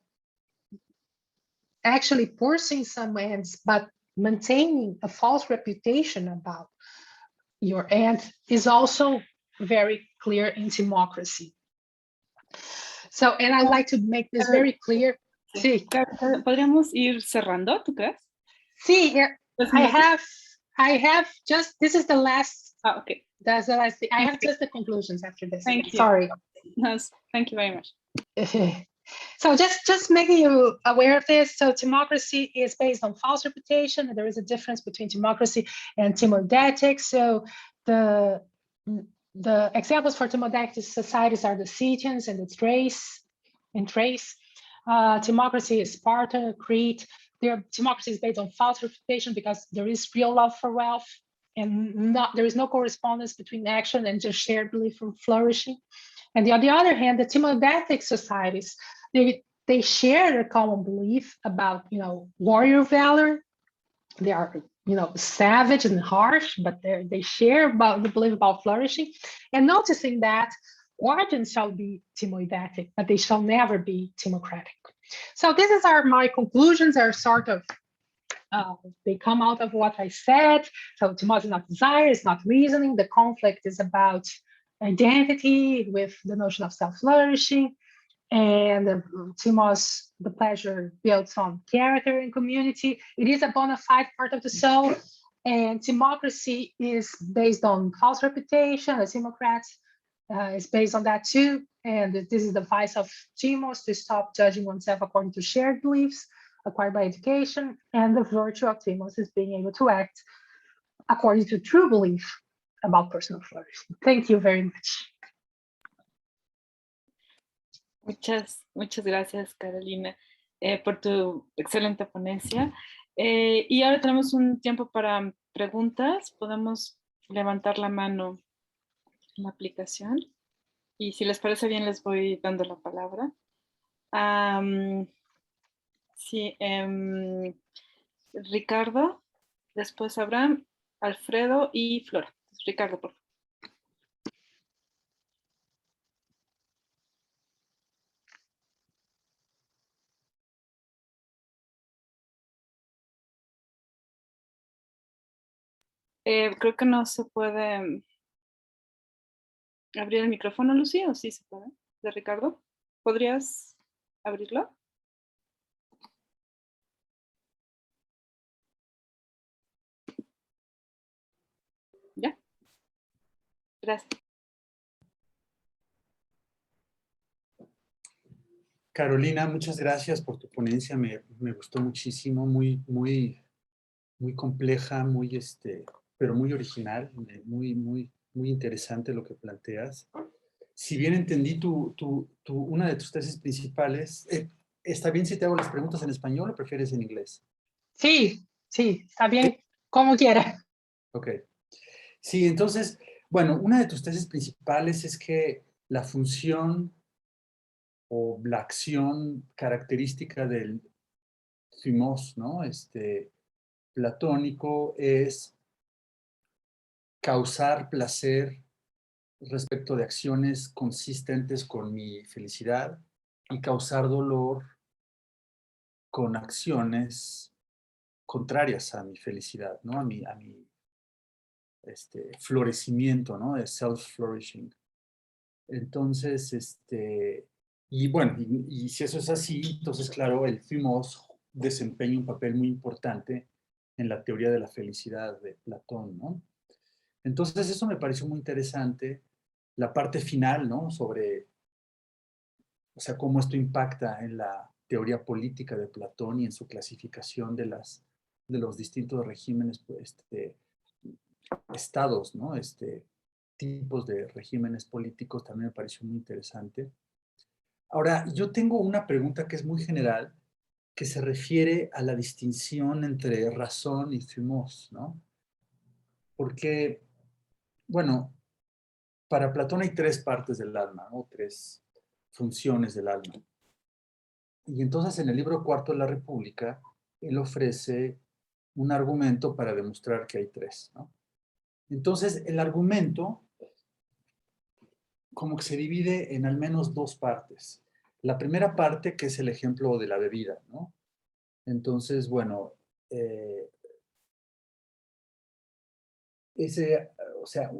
B: actually pursuing some ends, but maintaining a false reputation about your end, is also very clear in Thumocracy. So, and I'd like to make this very clear. Sí.
A: ¿Podríamos ir cerrando, tú crees?
B: Sí, I have just, this is the last.
A: Okay.
B: That's the last thing. I have just the conclusions after this.
A: Thank you.
B: Sorry.
A: No, thank you very much.
B: So just making you aware of this. So Thumocracy is based on false reputation, and there is a difference between Thumocracy and Timodetic. So the examples for Timodetic societies are the Scythians and the Thrace. Thumocracy is Sparta, Crete. Thumocracy is based on false reputation because there is real love for wealth, and there is no correspondence between action and just shared belief in flourishing. And on the other hand, the Timodetic societies, they share a common belief about, warrior valor. They are, savage and harsh, but they share about the belief about flourishing. And noticing that origins shall be Timodetic, but they shall never be Thumocratic. So this is my conclusions, are sort of they come out of what I said. So Thumos is not desire, it's not reasoning. The conflict is about identity with the notion of self-flourishing. And Thumos, the pleasure builds on character and community. It is a bona fide part of the soul. And democracy is based on false reputation. As Democrats is based on that too. And this is the vice of Thumos, to stop judging oneself according to shared beliefs acquired by education. And the virtue of Thumos is being able to act according to true belief about personal flourishing. Thank you very much.
A: Muchas gracias, Carolina, por tu excelente ponencia. Y ahora tenemos un tiempo para preguntas. Podemos levantar la mano en la aplicación. Y si les parece bien, les voy dando la palabra. Sí, Ricardo, después Abraham, Alfredo y Flora. Ricardo, por favor. Creo que no se puede abrir el micrófono, Lucy, ¿o sí se puede? De Ricardo, ¿podrías abrirlo? ¿Ya? Gracias.
C: Carolina, muchas gracias por tu ponencia. Me gustó muchísimo, muy compleja, pero muy original, muy interesante lo que planteas. Si bien entendí una de tus tesis principales, ¿está bien si te hago las preguntas en español o prefieres en inglés?
B: Sí, está bien, como quiera.
C: Ok. Sí, entonces, bueno, una de tus tesis principales es que la función o la acción característica del thumos, ¿no? Platónico es causar placer respecto de acciones consistentes con mi felicidad y causar dolor con acciones contrarias a mi felicidad, ¿no? A mi florecimiento, ¿no? De self-flourishing. Entonces, y bueno, y si eso es así, entonces, claro, el thumos desempeña un papel muy importante en la teoría de la felicidad de Platón, ¿no? Entonces, eso me pareció muy interesante. La parte final, ¿no? Sobre, o sea, cómo esto impacta en la teoría política de Platón y en su clasificación de los distintos regímenes, pues, estados, ¿no? Tipos de regímenes políticos también me pareció muy interesante. Ahora, yo tengo una pregunta que es muy general, que se refiere a la distinción entre razón y thumos, ¿no? Porque, bueno, para Platón hay tres partes del alma, ¿no? Tres funciones del alma. Y entonces en el libro cuarto de la República, él ofrece un argumento para demostrar que hay tres, ¿no? Entonces, el argumento como que se divide en al menos dos partes. La primera parte, que es el ejemplo de la bebida, ¿no? Entonces, bueno, o sea,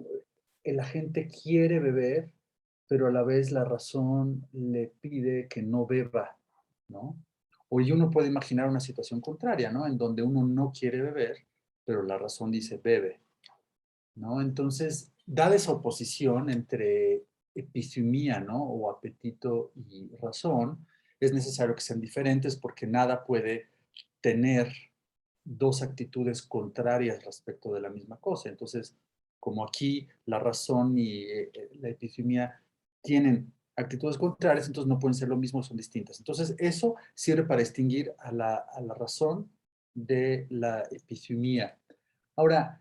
C: la gente quiere beber, pero a la vez la razón le pide que no beba, ¿no? O uno puede imaginar una situación contraria, ¿no? En donde uno no quiere beber, pero la razón dice bebe, ¿no? Entonces, dada esa oposición entre epithumia, ¿no? O apetito y razón, es necesario que sean diferentes porque nada puede tener dos actitudes contrarias respecto de la misma cosa. Entonces, como aquí la razón y la epithumia tienen actitudes contrarias, entonces no pueden ser lo mismo, son distintas. Entonces, eso sirve para distinguir a la razón de la epithumia. Ahora,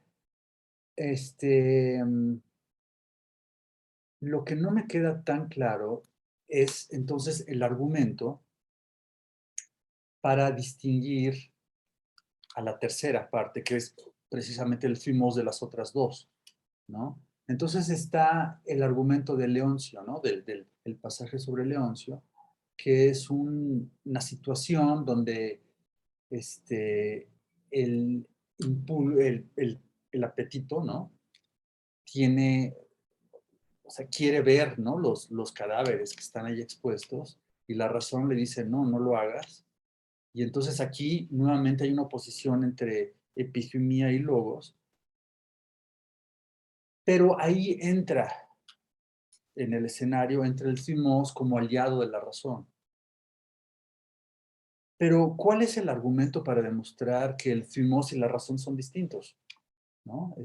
C: lo que no me queda tan claro es entonces el argumento para distinguir a la tercera parte, que es precisamente el thumos de las otras dos, ¿no? Entonces está el argumento de Leoncio, ¿no? El pasaje sobre Leoncio, que es una situación donde el apetito, ¿no? O sea, quiere ver, ¿no? Los cadáveres que están ahí expuestos y la razón le dice, no, no lo hagas. Y entonces aquí nuevamente hay una oposición entre epigemia y logos, pero ahí entra en el escenario, entra el thumos como aliado de la razón. Pero, ¿cuál es el argumento para demostrar que el thumos y la razón son distintos? ¿No?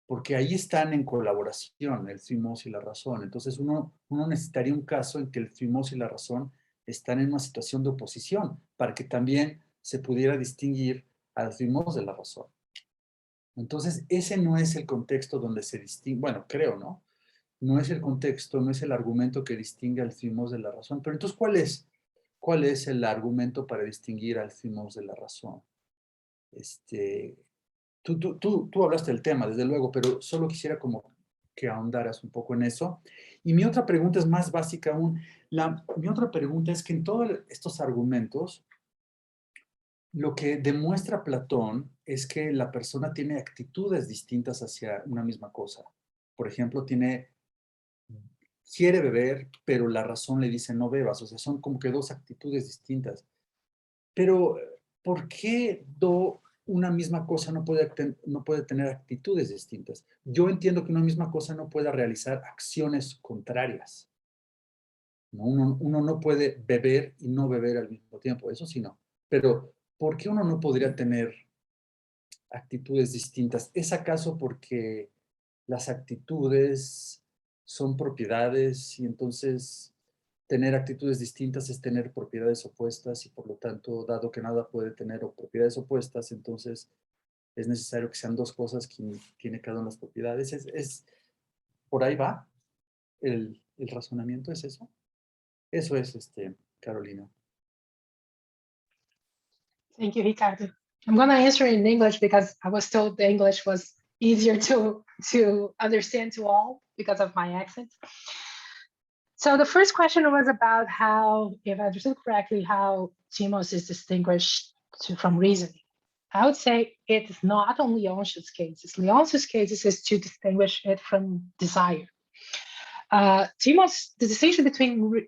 C: Porque ahí están en colaboración el thumos y la razón. Entonces, uno necesitaría un caso en que el thumos y la razón están en una situación de oposición para que también se pudiera distinguir al thumos de la razón. Entonces, ese no es el contexto donde se distingue, bueno, creo, ¿no? No es el contexto, no es el argumento que distingue al thumos de la razón. Pero entonces, ¿cuál es el argumento para distinguir al thumos de la razón? Tú hablaste del tema, desde luego, pero solo quisiera como que ahondaras un poco en eso. Y mi otra pregunta es más básica aún. Mi otra pregunta es que en todos estos argumentos, lo que demuestra Platón es que la persona tiene actitudes distintas hacia una misma cosa. Por ejemplo, quiere beber, pero la razón le dice no bebas. O sea, son como que dos actitudes distintas. Pero, ¿por qué una misma cosa no puede tener actitudes distintas? Yo entiendo que una misma cosa no pueda realizar acciones contrarias, ¿no? Uno no puede beber y no beber al mismo tiempo, eso sí no. Pero, ¿por qué uno no podría tener actitudes distintas? ¿Es acaso porque las actitudes son propiedades y entonces tener actitudes distintas es tener propiedades opuestas y por lo tanto, dado que nada puede tener propiedades opuestas, entonces es necesario que sean dos cosas que tiene cada una de las propiedades? ¿Por ahí va el razonamiento? ¿Es eso? Eso es, Carolina.
B: Thank you, Ricardo. I'm going to answer in English because I was told the English was easier to understand to all because of my accent. So the first question was about how, if I understood correctly, how thumos is distinguished from reasoning. I would say it's not on Leontius' cases. Leontius' cases is to distinguish it from desire. Thumos, the distinction between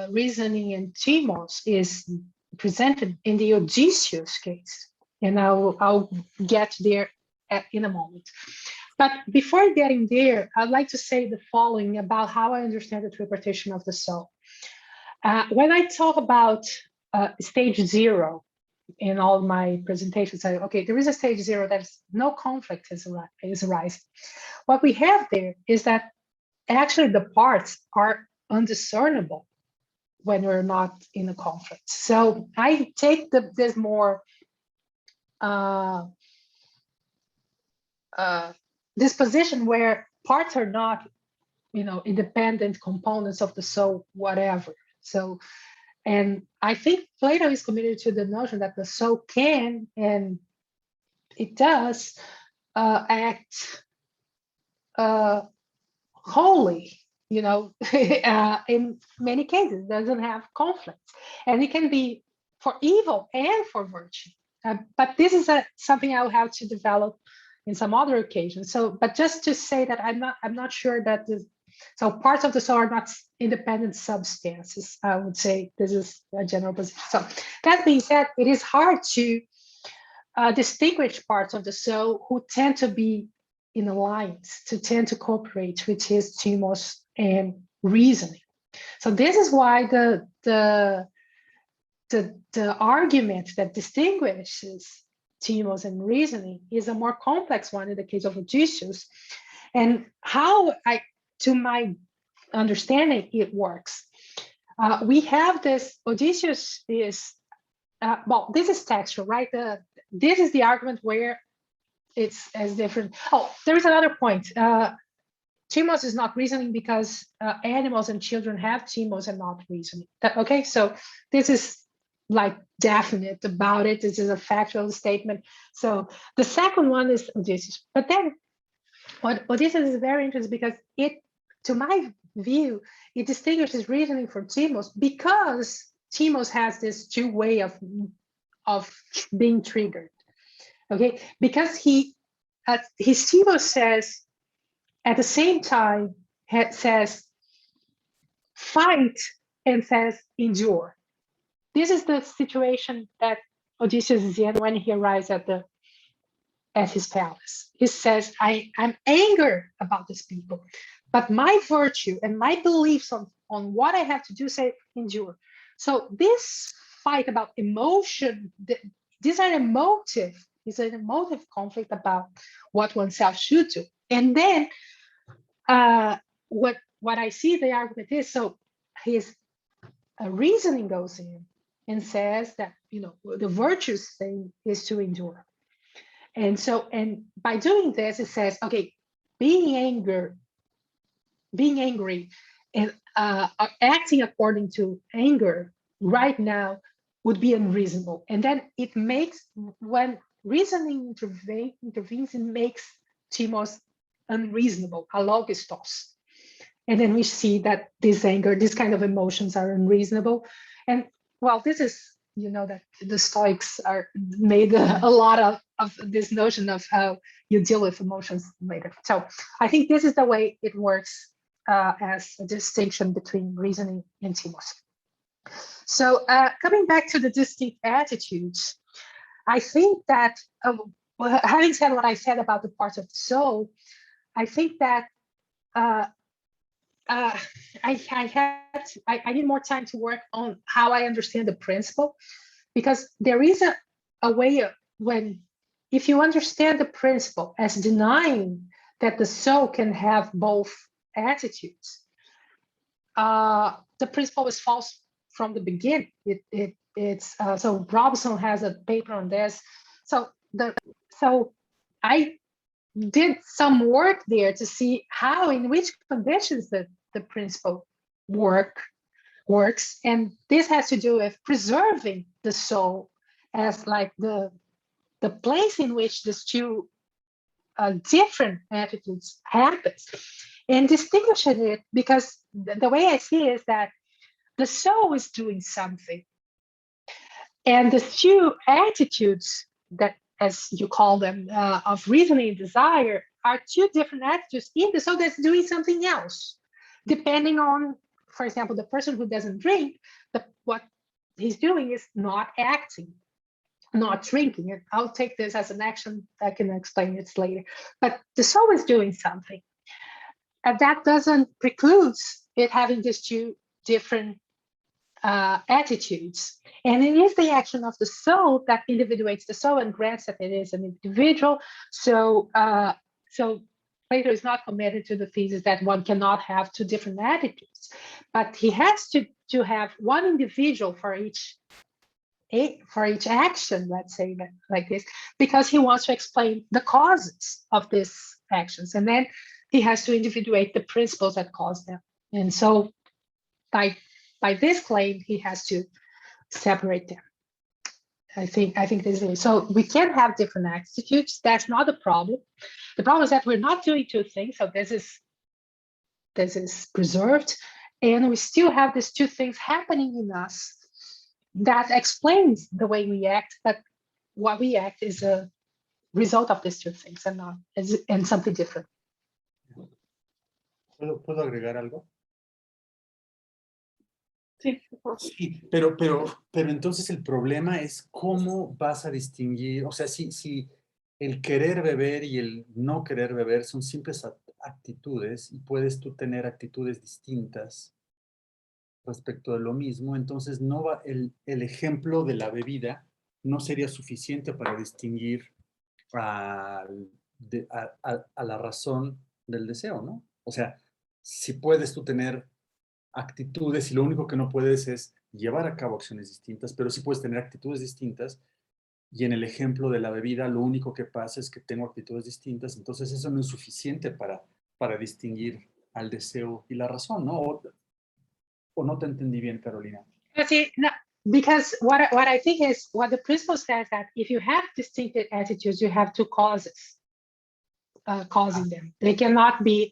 B: reasoning and thumos is presented in the Odysseus case, and I'll get there in a moment. But before getting there, I'd like to say the following about how I understand the interpretation of the soul. When I talk about stage 0 in all my presentations, I say, okay, there is a stage 0 that's no conflict is arising. What we have there is that actually the parts are undiscernible when we're not in a conflict. So I take this more this position where parts are not, independent components of the soul, whatever. So, and I think Plato is committed to the notion that the soul can, and it does, act wholly, in many cases, doesn't have conflicts. And it can be for evil and for virtue. But this is something I'll have to develop in some other occasions. So, but just to say that I'm not sure that so parts of the soul are not independent substances. I would say this is a general position. So that being said, it is hard to distinguish parts of the soul who tend to be in alliance, to tend to cooperate with his thumos and reasoning. So this is why the argument that distinguishes thumos and reasoning is a more complex one in the case of Odysseus. And how to my understanding, it works. We have this, Odysseus is, this is textual, right? This is the argument where it's as different. Oh, there is another point. Thumos is not reasoning because animals and children have thumos and not reasoning. Okay, so this is like definite about it. This is a factual statement. So the second one is Odysseus. But then what Odysseus is very interesting because it, to my view, it distinguishes reasoning from thumos because thumos has this two way of of being triggered. Okay, because his Thumos says at the same time says fight and says endure. This is the situation that Odysseus is in when he arrives at his palace. He says, I'm angered about these people, but my virtue and my beliefs on what I have to do say endure. So this fight about emotion, these are emotive. It's an emotive conflict about what oneself should do. And then what I see the argument is, so his reasoning goes in and says that, the virtuous thing is to endure. And so, and by doing this, it says, okay, being angry and acting according to anger right now would be unreasonable. And then it makes, when reasoning intervenes, it makes Thumos unreasonable, alogistos. And then we see that this anger, this kind of emotions are unreasonable. And well, this is, that the Stoics made a lot of this notion of how you deal with emotions later. So I think this is the way it works as a distinction between reasoning and Thumos. So coming back to the distinct attitudes, I think that having said what I said about the parts of the soul, I think that I need more time to work on how I understand the principle, because there is a way when, if you understand the principle as denying that the soul can have both attitudes, the principle is false from the beginning. It's so Robson has a paper on this. So I did some work there to see how, in which conditions the principle works, and this has to do with preserving the soul as like the place in which these two different attitudes happens, and distinguishing it, because the way I see it is that the soul is doing something, and the two attitudes that, as you call them, of reasoning and desire, are two different attitudes in the soul that's doing something else, depending on, for example, the person who doesn't drink, what he's doing is not acting, not drinking. And I'll take this as an action. I can explain it later. But the soul is doing something. And that doesn't preclude it having these two different attitudes. And it is the action of the soul that individuates the soul and grants that it is an individual. So Plato is not committed to the thesis that one cannot have two different attitudes, but he has to have one individual for each action, let's say that like this, because he wants to explain the causes of these actions, and then he has to individuate the principles that cause them. And so by this claim, he has to separate them. I think this is so we can have different attitudes. That's not the problem. The problem is that we're not doing two things. So this is preserved, and we still have these two things happening in us that explains the way we act. But what we act is a result of these two things, and not and something different.
C: ¿Puedo agregar algo?
A: Sí,
C: Sí, pero entonces el problema es cómo vas a distinguir, o sea, si el querer beber y el no querer beber son simples actitudes, y puedes tú tener actitudes distintas respecto de lo mismo, entonces no va, el ejemplo de la bebida no sería suficiente para distinguir a la razón del deseo, ¿no? O sea, si puedes tú tener actitudes y lo único que no puedes es llevar a cabo acciones distintas, pero sí puedes tener actitudes distintas, y en el ejemplo de la bebida lo único que pasa es que tengo actitudes distintas, entonces eso no es suficiente para distinguir al deseo y la razón, ¿no? ¿O no te entendí bien, Carolina?
B: See, no, because what I think is, what the principle says that if you have distinctive attitudes, you have two causes causing them. They cannot be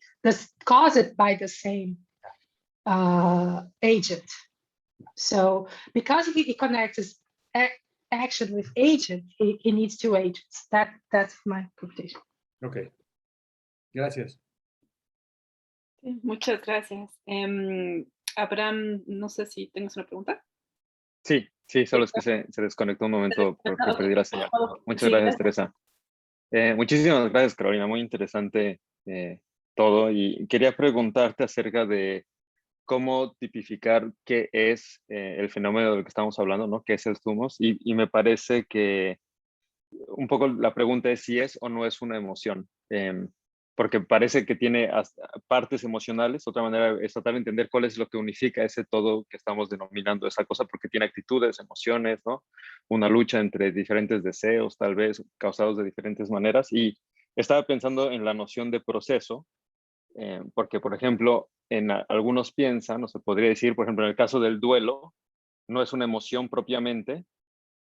B: caused by the same agent. So because it connects action with agent, it needs two agents. That's my interpretation.
C: Ok. Gracias.
A: Sí, muchas gracias. Abraham, no sé si tengas una pregunta.
D: Sí, solo es que se desconectó un momento porque perdí la señal. Muchas gracias, Teresa. Muchísimas gracias, Carolina. Muy interesante todo. Y quería preguntarte acerca de cómo tipificar qué es el fenómeno del que estamos hablando, ¿no? ¿Qué es el Thumos? Y me parece que un poco la pregunta es si es o no es una emoción. Porque parece que tiene partes emocionales. Otra manera es tratar de entender cuál es lo que unifica ese todo que estamos denominando esa cosa, porque tiene actitudes, emociones, ¿no? Una lucha entre diferentes deseos, tal vez, causados de diferentes maneras. Y estaba pensando en la noción de proceso, porque, por ejemplo, algunos piensan, o se podría decir, por ejemplo, en el caso del duelo, no es una emoción propiamente,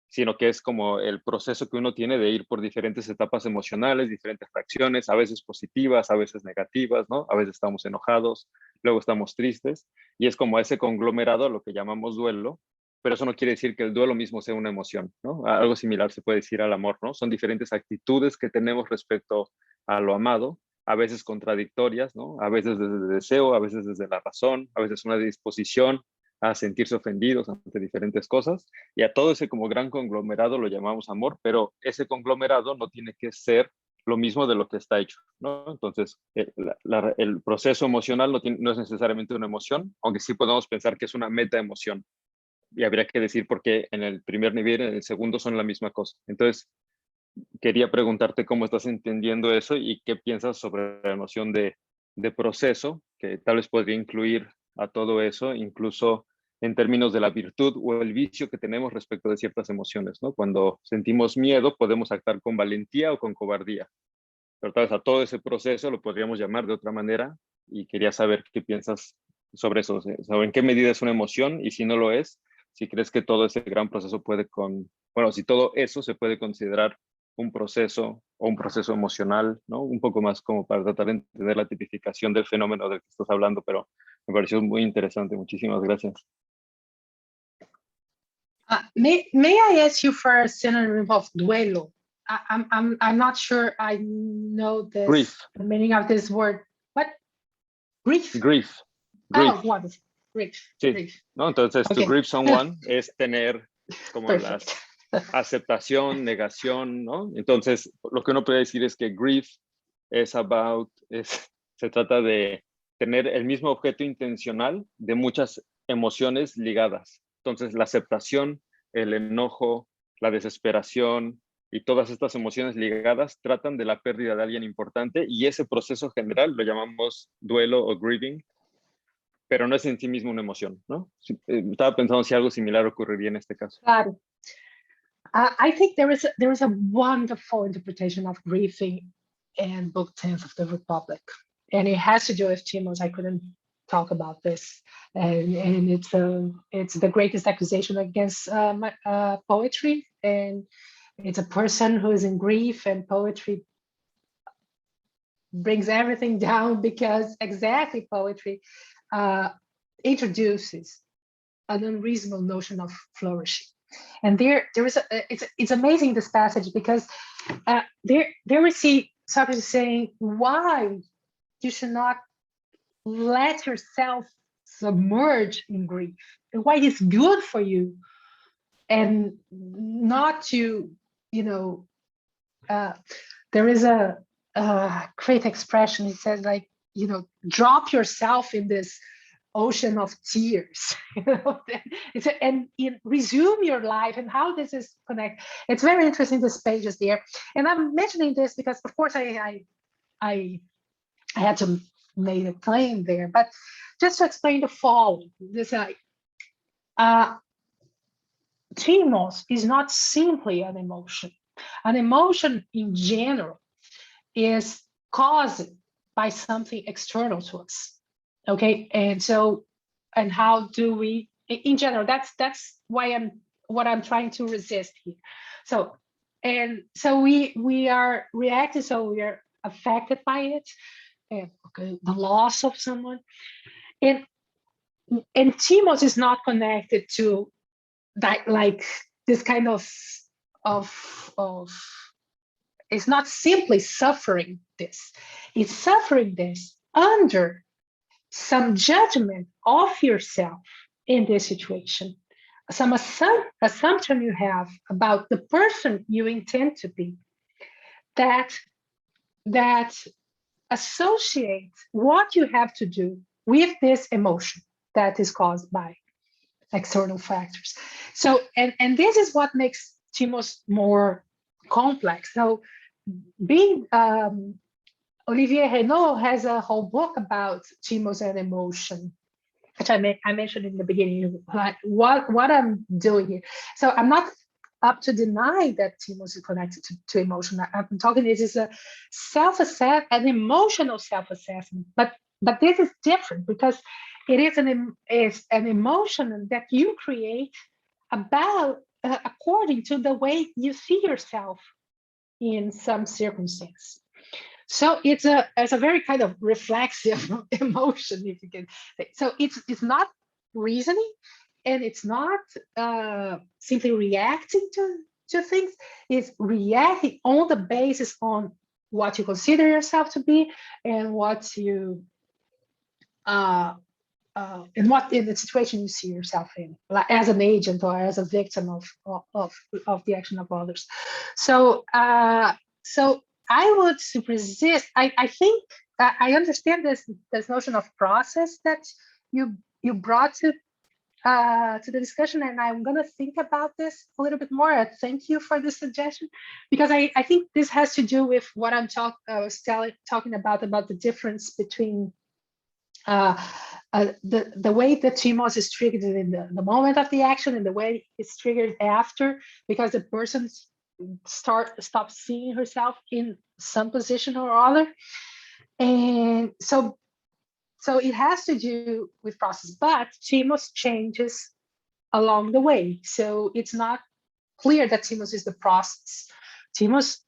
D: sino que es como el proceso que uno tiene de ir por diferentes etapas emocionales, diferentes reacciones, a veces positivas, a veces negativas, ¿no? A veces estamos enojados, luego estamos tristes, y es como ese conglomerado, lo que llamamos duelo, pero eso no quiere decir que el duelo mismo sea una emoción, ¿no? Algo similar se puede decir al amor, ¿no? Son diferentes actitudes que tenemos respecto a lo amado, a veces contradictorias, ¿no? A veces desde el deseo, a veces desde la razón, a veces una disposición a sentirse ofendidos ante diferentes cosas, y a todo ese como gran conglomerado lo llamamos amor, pero ese conglomerado no tiene que ser lo mismo de lo que está hecho, ¿no? Entonces, el proceso emocional no es necesariamente una emoción, aunque sí podemos pensar que es una meta emoción, y habría que decir por qué en el primer nivel y en el segundo son la misma cosa. Entonces, quería preguntarte cómo estás entendiendo eso y qué piensas sobre la noción de proceso, que tal vez podría incluir a todo eso, incluso en términos de la virtud o el vicio que tenemos respecto de ciertas emociones, ¿no? Cuando sentimos miedo, podemos actuar con valentía o con cobardía, pero tal vez a todo ese proceso lo podríamos llamar de otra manera, y quería saber qué piensas sobre eso, sobre en qué medida es una emoción, y si no lo es, si crees que todo ese gran proceso si todo eso se puede considerar un proceso o un proceso emocional, ¿no? Un poco más como para tratar de entender la tipificación del fenómeno del que estás hablando, pero me pareció muy interesante. Muchísimas gracias.
B: May I ask you for a synonym of duelo? I'm not sure I know
D: Grief.
B: the meaning of this word. What? Grief?
D: Grief.
B: Oh, wonderful. Grief.
D: Sí.
B: Grief.
D: ¿No? Entonces,
B: Okay.
D: to grieve someone es tener como
B: Perfect.
D: aceptación, negación, ¿no? Entonces, lo que uno puede decir es que grief se trata de tener el mismo objeto intencional de muchas emociones ligadas. Entonces, la aceptación, el enojo, la desesperación y todas estas emociones ligadas tratan de la pérdida de alguien importante, y ese proceso general lo llamamos duelo o grieving, pero no es en sí mismo una emoción, ¿no? Estaba pensando si algo similar ocurriría en este caso.
B: Claro. I think there is a wonderful interpretation of grieving in Book 10 of the Republic, and it has to do with Thumos. I couldn't talk about this, and it's the greatest accusation against poetry, and it's a person who is in grief, and poetry brings everything down because exactly poetry introduces an unreasonable notion of flourishing. And there is it's amazing, this passage, because there we see Socrates saying why you should not let yourself submerge in grief, and why it's good for you, and not to, there is a great expression. It says, like, drop yourself in this ocean of tears, and resume your life, and how this is connected. It's very interesting, this pages there. And I'm mentioning this because, of course, I had to make a claim there, but just to explain the following: this Thumos is not simply an emotion. An emotion in general is caused by something external to us. Okay, and how do we, in general, that's why what I'm trying to resist here. So we are reacting, so we are affected by it, and the loss of someone, and Thumos is not connected to that, like this kind of it's not simply suffering this, it's suffering this under some judgment of yourself in this situation, some assumption you have about the person you intend to be, that associates what you have to do with this emotion that is caused by external factors. So, and this is what makes Thumos more complex. So, being Olivier Renaud has a whole book about Thumos and emotion, which I mentioned in the beginning, like what I'm doing here. So I'm not up to deny that Thumos is connected to emotion. I'm talking, this is a an emotional self-assessment, but this is different because it is an emotion that you create about according to the way you see yourself in some circumstance. So it's a very kind of reflexive emotion, if you can say. So it's not reasoning, and it's not simply reacting to things. It's reacting on the basis on what you consider yourself to be and what you in the situation you see yourself in, like as an agent or as a victim of the action of others. So so I would resist. I think I understand this notion of process that you brought to the discussion, and I'm going to think about this a little bit more. Thank you for this suggestion, because I think this has to do with what I was talking about the difference between the way that Thumos is triggered in the moment of the action and the way it's triggered after, because the person stops seeing herself in some position or other. And so it has to do with process, but Thumos changes along the way. So it's not clear that Thumos is the process. Thumos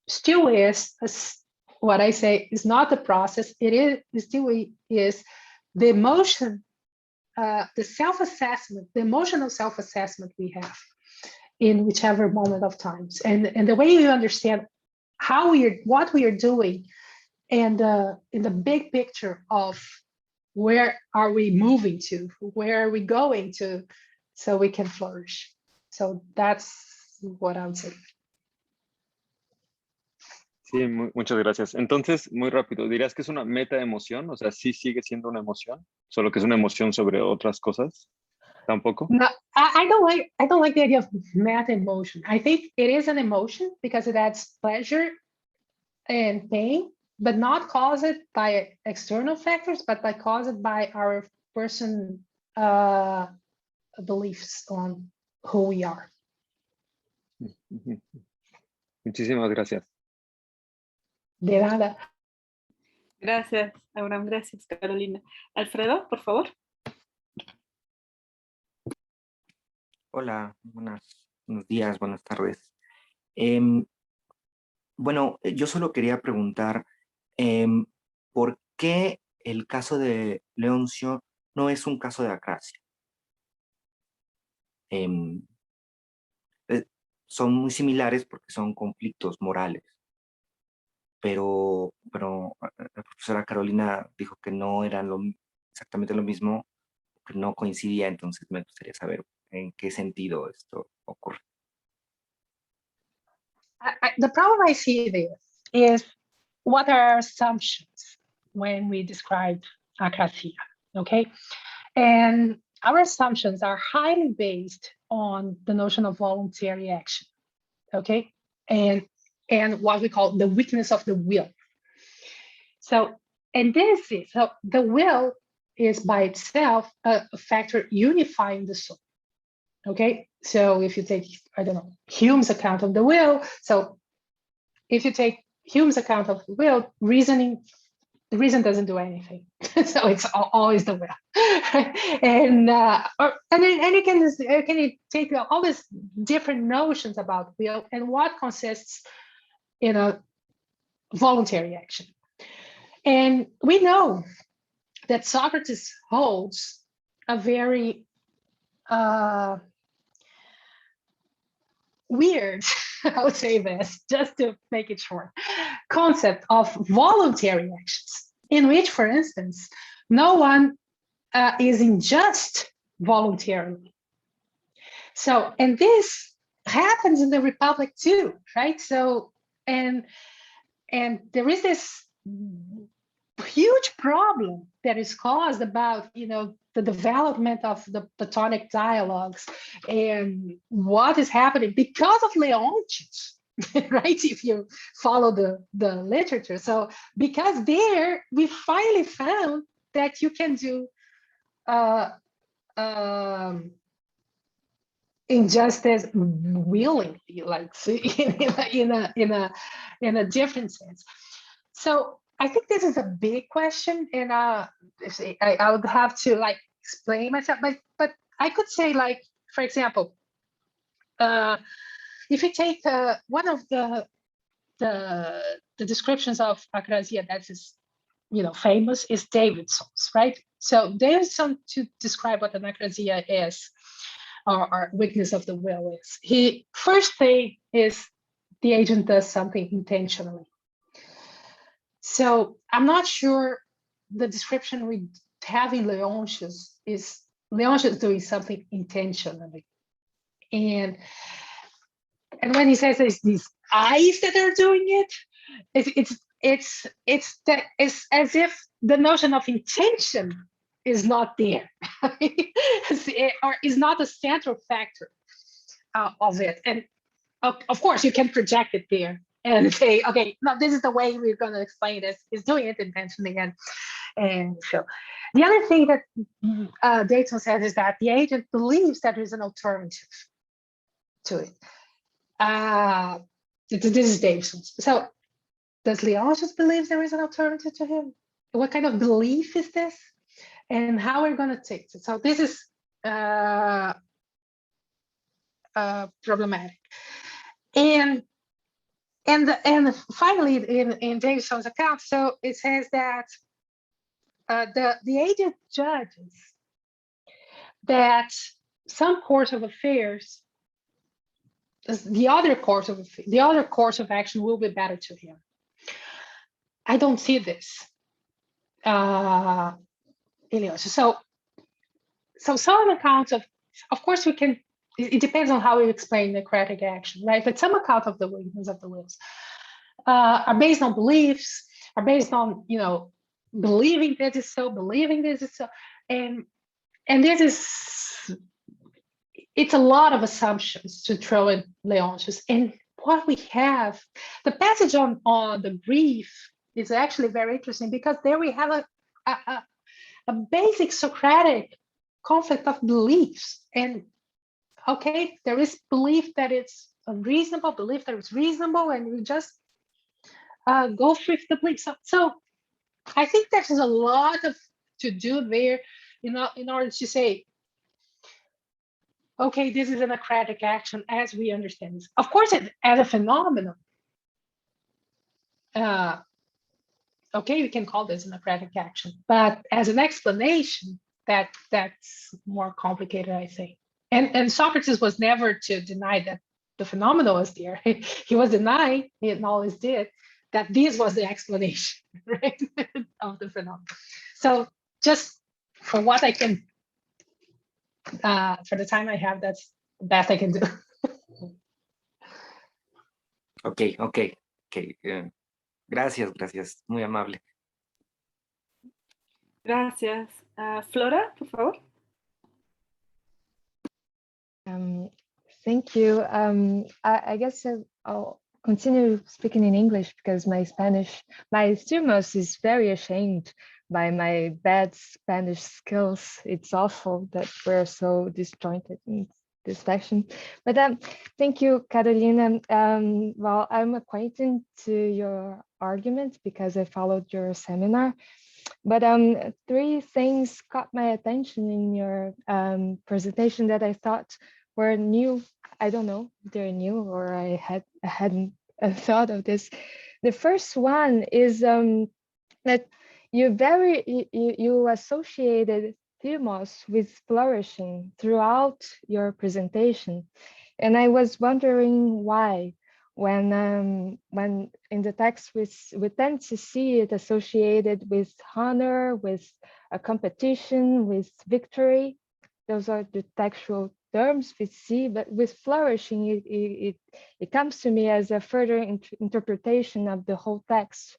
B: still is what I say is not the process. It still is the emotion, the self-assessment, the emotional self-assessment we have in whichever moment of times, and the way you understand what we are doing, and in the big picture of where are we moving to, where are we going to, so we can flourish. So that's what I would say.
D: Sí, muchas gracias. Entonces, muy rápido, ¿dirías que es una meta emoción? O sea, sí sigue siendo una emoción, solo que es una emoción sobre otras cosas. ¿Tampoco?
B: No, I don't like the idea of meta emotion. I think it is an emotion because it adds pleasure and pain, but not caused by external factors, but caused by our personal beliefs on who we are.
D: Muchísimas gracias.
B: De nada.
A: Gracias, Abraham. Gracias, Carolina. Alfredo, por favor.
E: Hola, buenos días, buenas tardes. Bueno, yo solo quería preguntar por qué el caso de Leoncio no es un caso de acrasia. Son muy similares porque son conflictos morales, pero la profesora Carolina dijo que no eran exactamente lo mismo, que no coincidía, entonces me gustaría saber en qué sentido esto ocurre.
B: The problem I see there is what are our assumptions when we describe acrasia, okay? And our assumptions are highly based on the notion of voluntary action, okay? And what we call the weakness of the will. So, the will is by itself a factor unifying the soul. Okay, so if you take, I don't know, Hume's account of the will, so if you take Hume's account of the will, the reason doesn't do anything. So it's always the will. And you can take all these different notions about will and what consists in a voluntary action. And we know that Socrates holds a very weird, I would say this, just to make it short, concept of voluntary actions, in which, for instance, no one is unjust voluntarily. So, and this happens in the Republic too, right? So, and there is this huge problem that is caused about, the development of the Platonic dialogues and what is happening because of Leontius, right? If you follow the literature. So because there we finally found that you can do injustice willingly, like in a different sense. So I think this is a big question, and I would have to explain myself, but I could say, for example, if you take one of the descriptions of acrasia that is famous is Davidson's, right? So Davidson, to describe what an acrasia is, or weakness of the will is, first thing is the agent does something intentionally. So I'm not sure the description we have in Leontius is Leontius doing something intentionally. And when he says it's these eyes that are doing it, it's as if the notion of intention is not there, or is not a central factor of it. And of course, you can project it there and say, okay, no, this is the way we're going to explain this. He's doing it intentionally, and so the other thing that Dayton says is that the agent believes that there's an alternative to it. This is Davison's. So does Leontius believe there is an alternative to him? What kind of belief is this? And how we're going to take it? So this is problematic. And finally, in Davison's account, so it says that the agent judges that some course of affairs, the other course of action will be better to him. I don't see this. So some accounts of course we can. It depends on how we explain necrotic action, right? But some account of the weakness of the wills are based on beliefs, are based on believing this is so, believing this is so, and this is, it's a lot of assumptions to throw in Leontius. And what we have, the passage on the grief is actually very interesting, because there we have a basic Socratic conflict of beliefs. And okay, there is belief that it's unreasonable, belief that it's reasonable, and we just go with the belief. So I think there's a lot to do there, in order to say, okay, this is an acratic action as we understand this. Of course, as a phenomenon, okay, we can call this an acratic action, but as an explanation, that's more complicated, I think. And Socrates was never to deny that the phenomenon was there. He was denying, he always did, that this was the explanation, right, of the phenomenon. So just for what I can, for the time I have, that's the best I can do.
E: Okay. Gracias, muy amable.
A: Gracias. Flora, por favor.
F: Thank you. I guess I'll continue speaking in English, because my Thumos is very ashamed by my bad Spanish skills. It's awful that we're so disjointed in this section. But thank you, Carolina. Well, I'm acquainted to your arguments because I followed your seminar. But three things caught my attention in your presentation that I thought were new. I don't know if they're new or I hadn't thought of this. The first one is that you associated Thumos with flourishing throughout your presentation. And I was wondering why, when in the text we tend to see it associated with honor, with a competition, with victory. Those are the textual terms we see, but with flourishing, it comes to me as a further interpretation of the whole text.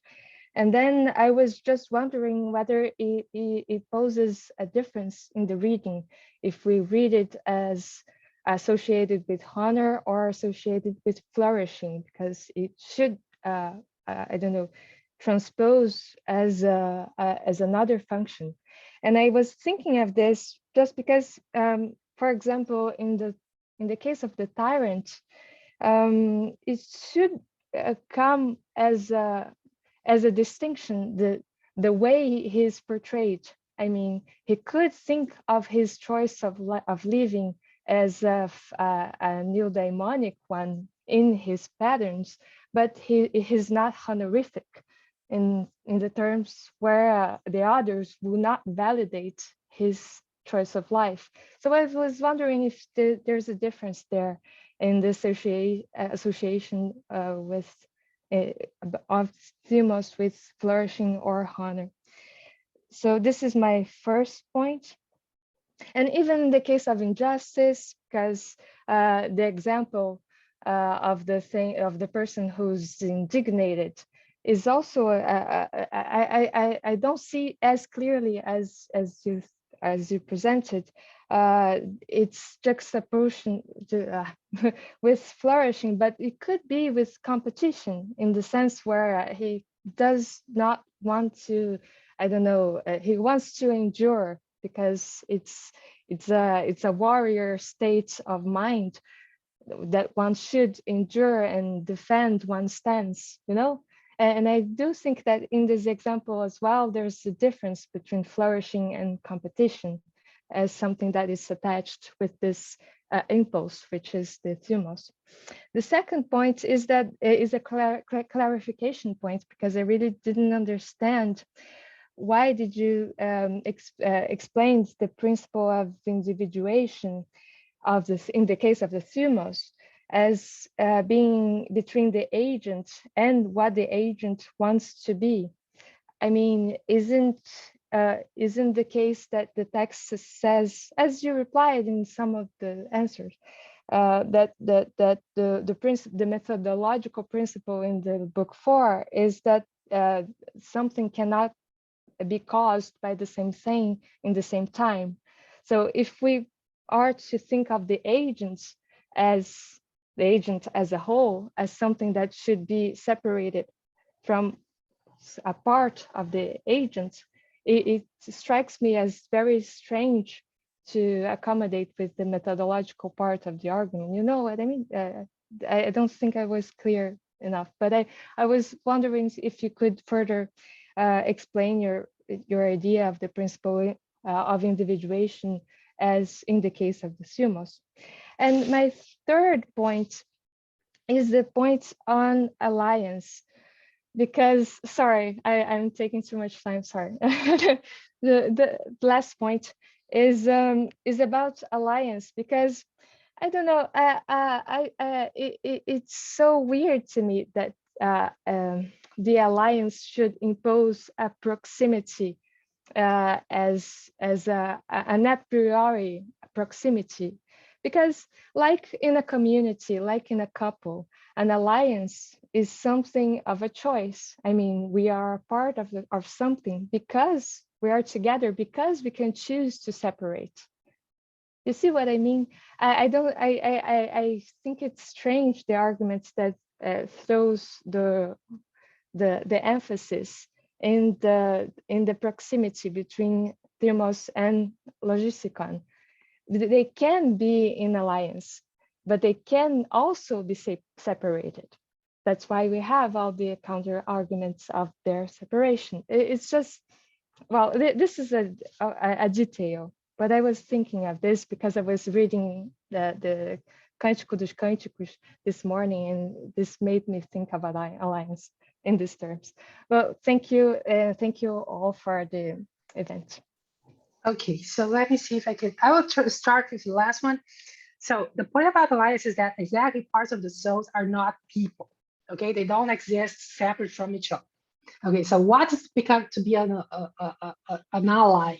F: And then I was just wondering whether it poses a difference in the reading, if we read it as associated with honor or associated with flourishing, because it should, I don't know, transpose as another function. And I was thinking of this just because, for example, in the case of the tyrant, it should come as a distinction, the way he is portrayed. I mean, he could think of his choice of living as a neodaimonic one in his patterns, but he's not honorific in the terms where the others will not validate his choice of life. So I was wondering if there's a difference there in the association with of Thumos with flourishing or honor. So this is my first point. And even in the case of injustice, because the example of the person who's indignated is also I don't see as clearly as you presented. It's juxtaposition with flourishing, but it could be with competition in the sense where he does not want to, I don't know, he wants to endure because it's a warrior state of mind that one should endure and defend one's stance, you know? And I do think that in this example as well, there's a difference between flourishing and competition as something that is attached with this impulse, which is the thumos. The second point is that is a clarification point, because I really didn't understand why did you explain the principle of individuation of this in the case of the thumos as being between the agent and what the agent wants to be. I mean, isn't the case that the text says, as you replied in some of the answers, that the methodological principle in the book 4 is that something cannot be caused by the same thing in the same time. So if we are to think of the agent as a whole, as something that should be separated from a part of the agent, it strikes me as very strange to accommodate with the methodological part of the argument. You know what I mean? I don't think I was clear enough, but I was wondering if you could further explain your idea of the principle of individuation as in the case of the thumos. And my third point is the point on alliance, because, sorry, I'm taking too much time, sorry. the last point is about alliance, because I don't know, it's so weird to me that the alliance should impose a proximity as an a priori proximity, because like in a community, like in a couple, an alliance is something of a choice. I mean, we are part of something because we are together, because we can choose to separate. You see what I mean? I think it's strange, the arguments that throws the emphasis in the proximity between Thumos and Logisticon. They can be in alliance, but they can also be separated. That's why we have all the counter arguments of their separation. It's just, well, this is a detail, but I was thinking of this because I was reading the Cântico dos Cânticos this morning, and this made me think of alliance in these terms. Well, thank you all for the event.
B: Okay, so let me see if I will start with the last one. So the point about alliance is that exactly parts of the souls are not people. Okay, they don't exist separate from each other. Okay, so what is become to be an ally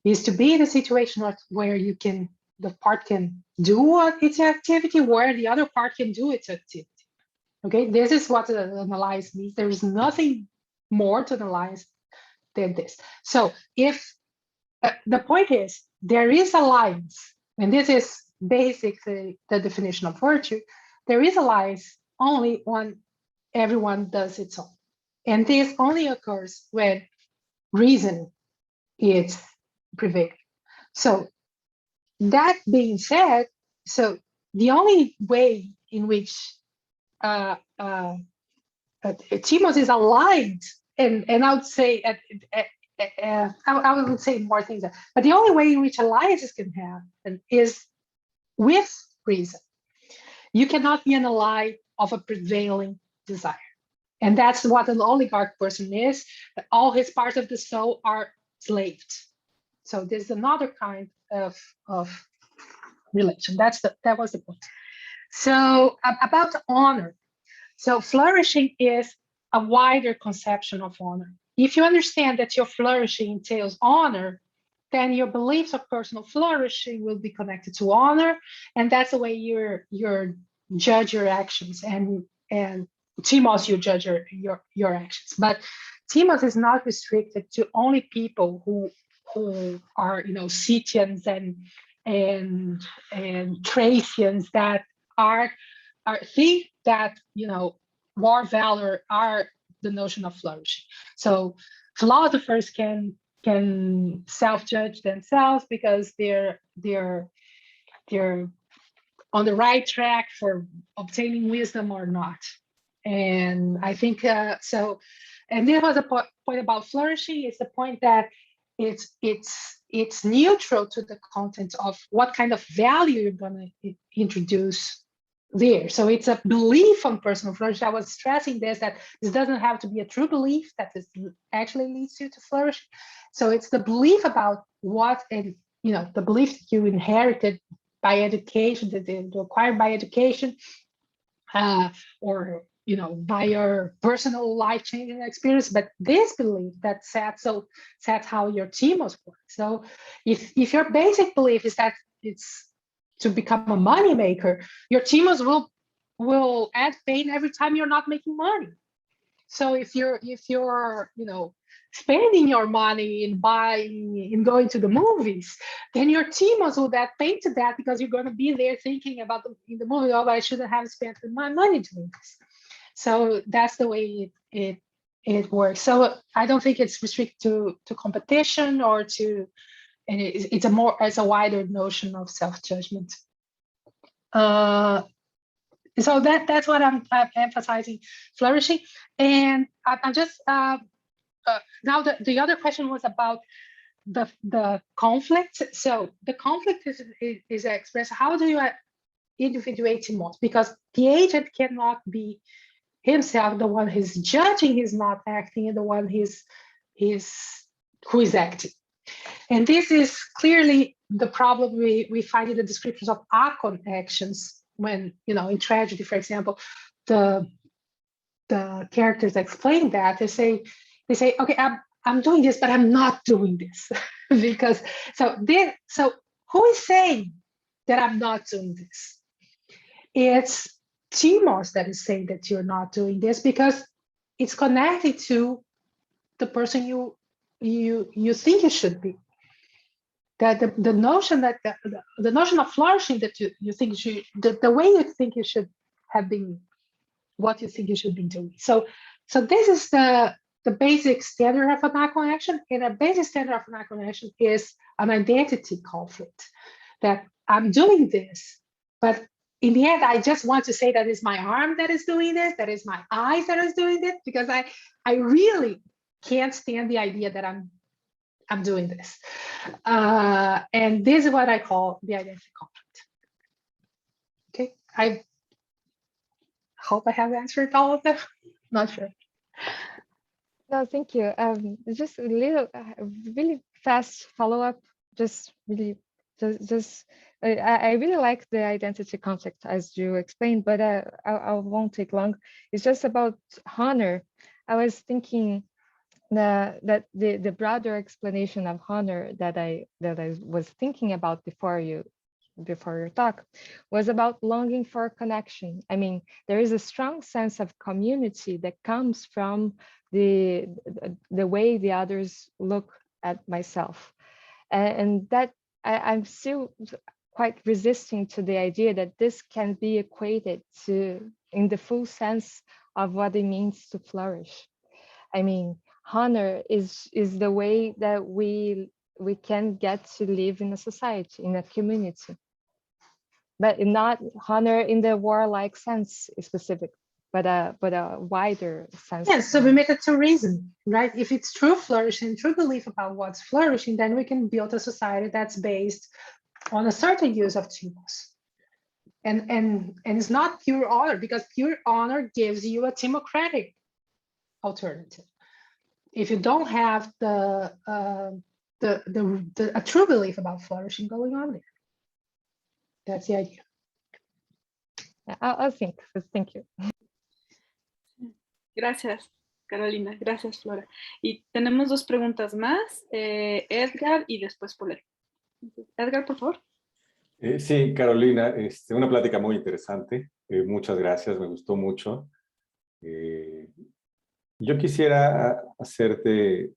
B: is to be in a situation where the part can do its activity, where the other part can do its activity. Okay, this is what an alliance means. There is nothing more to an alliance than this. So if the point is there is alliance, and this is basically the definition of virtue, there is alliance only when everyone does its own. And this only occurs when reason is prevailing. So that being said, so the only way in which Thumos is aligned, and I would say, I would say more things, but the only way in which alliances can happen is with reason. You cannot be an ally of a prevailing desire. And that's what an oligarch person is. All his parts of the soul are slaved. So there's another kind of relation. That was the point. So about honor. So flourishing is a wider conception of honor. If you understand that your flourishing entails honor, then your beliefs of personal flourishing will be connected to honor, and that's the way you judge your actions. And Thumos, you judge your actions. But Thumos is not restricted to only people who are Scythians and Thracians that are think that war valor are the notion of flourishing. So philosophers can self-judge themselves because they're on the right track for obtaining wisdom or not. And I think so. And there was a point about flourishing. It's the point that it's neutral to the content of what kind of value you're going to introduce there. So it's a belief on personal flourishing. I was stressing this, that this doesn't have to be a true belief that this actually leads you to flourish. So it's the belief about what, and the belief that you inherited by education, that you acquired by education, or by your personal life-changing experience. But this belief that sets how your Thumos work. So if your basic belief is that it's to become a money maker, your Thumos will add pain every time you're not making money. So if you're spending your money in going to the movies, then your Thumos will add pain to that, because you're going to be there thinking about in the movie, oh, I shouldn't have spent my money doing this. So that's the way it works. So I don't think it's restricted to competition or to. And it's a wider notion of self-judgment. So that's what I'm emphasizing, flourishing. And I'm just now the other question was about the conflict. So the conflict is expressed. How do you individuate Thumos? Because the agent cannot be himself the one who's judging, he's not acting, and the one who is acting. And this is clearly the problem we find in the descriptions of Akon actions when, in tragedy, for example, the characters explain that. They say, okay, I'm doing this, but I'm not doing this. Because so who is saying that I'm not doing this? It's Thumos that is saying that you're not doing this, because it's connected to the person you think you should be. That the notion that the notion of flourishing that you think the way you think you should have been, what you think you should be doing. So this is the basic standard of an Akon action, and a basic standard of an Akon action is an identity conflict. That I'm doing this, but in the end, I just want to say that it's my arm that is doing this, that is my eyes that is doing this, because I really can't stand the idea that I'm doing this. And this is what I call the identity conflict. Okay, I hope I have answered all of them. Not sure.
F: No, thank you. Just a little, really fast follow-up, just really I really like the identity concept as you explained, but I won't take long. It's just about honor. I was thinking that the broader explanation of honor that I was thinking about before your talk was about longing for connection. I mean, there is a strong sense of community that comes from the way the others look at myself, and that I'm still quite resisting to the idea that this can be equated to in the full sense of what it means to flourish. I mean, honor is the way that we can get to live in a society, in a community, but not honor in the warlike sense specific, but a wider sense.
B: Yes, so we make it to reason, right? If it's true flourishing, true belief about what's flourishing, then we can build a society that's based on a certain use of Thumos. And it's not pure honor, because pure honor gives you a democratic alternative. If you don't have a true belief about flourishing going on there. That's the idea.
F: I'll think. Thank you.
A: Gracias, Carolina. Gracias, Flora. Y tenemos dos preguntas más, Edgar y después Paulette. Edgar, por favor.
G: Sí, Carolina, una plática muy interesante. Muchas gracias, me gustó mucho. Yo quisiera hacerte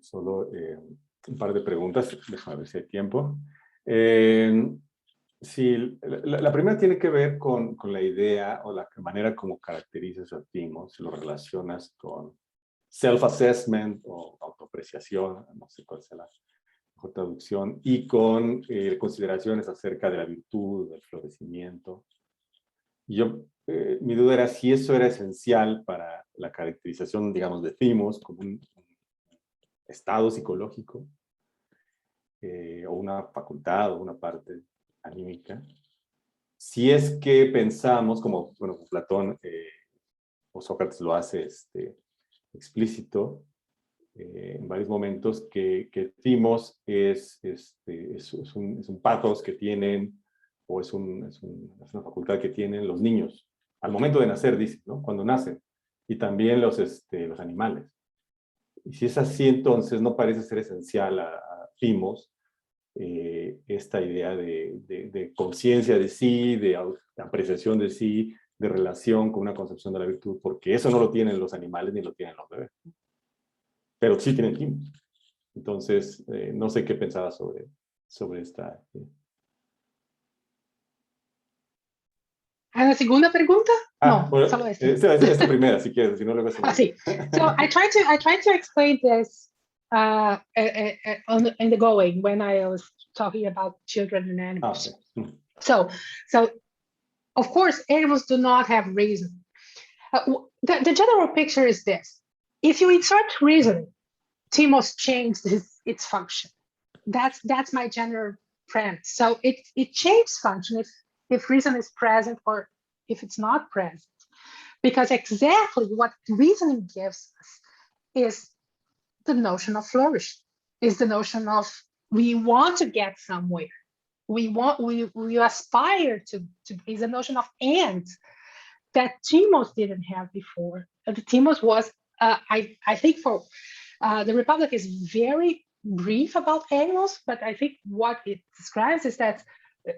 G: solo un par de preguntas. Déjame ver si hay tiempo. Sí, la primera tiene que ver con la idea o la manera como caracterizas a Thumos, si lo relacionas con self-assessment o autoapreciación, no sé cuál sea la mejor traducción, y con consideraciones acerca de la virtud, del florecimiento. Mi duda era si eso era esencial para la caracterización, digamos, de Thumos como un estado psicológico, o una facultad, o una parte anímica. Si es que pensamos, como bueno, Platón o Sócrates lo hace explícito en varios momentos, que Thumos es un pathos que tienen, o es una facultad que tienen los niños al momento de nacer, dice, ¿no? Cuando nacen, y también los animales. Y si es así, entonces no parece ser esencial a Thumos esta idea de conciencia de sí, de apreciación de sí, de relación con una concepción de la virtud, porque eso no lo tienen los animales ni lo tienen los bebés. Pero sí tienen Thumos. Entonces, no sé qué pensaba sobre esta.
B: ¿A la segunda pregunta? No,
G: bueno,
B: solo esta.
G: Esta primera, si quieres, si no luego se me...
B: Sí. So I tried to explain this in the going when I was talking about children and animals.
G: Okay.
B: So of course, animals do not have reason. The general picture is this: if you insert reasoning, Thumos changed its function. That's my general premise. So it changes function if reason is present or if it's not present, because exactly what reasoning gives us is the notion of flourish, is the notion of we want to get somewhere. We aspire to is a notion of end that Thumos didn't have before. The Thumos was, I think for the Republic is very brief about animals, but I think what it describes is that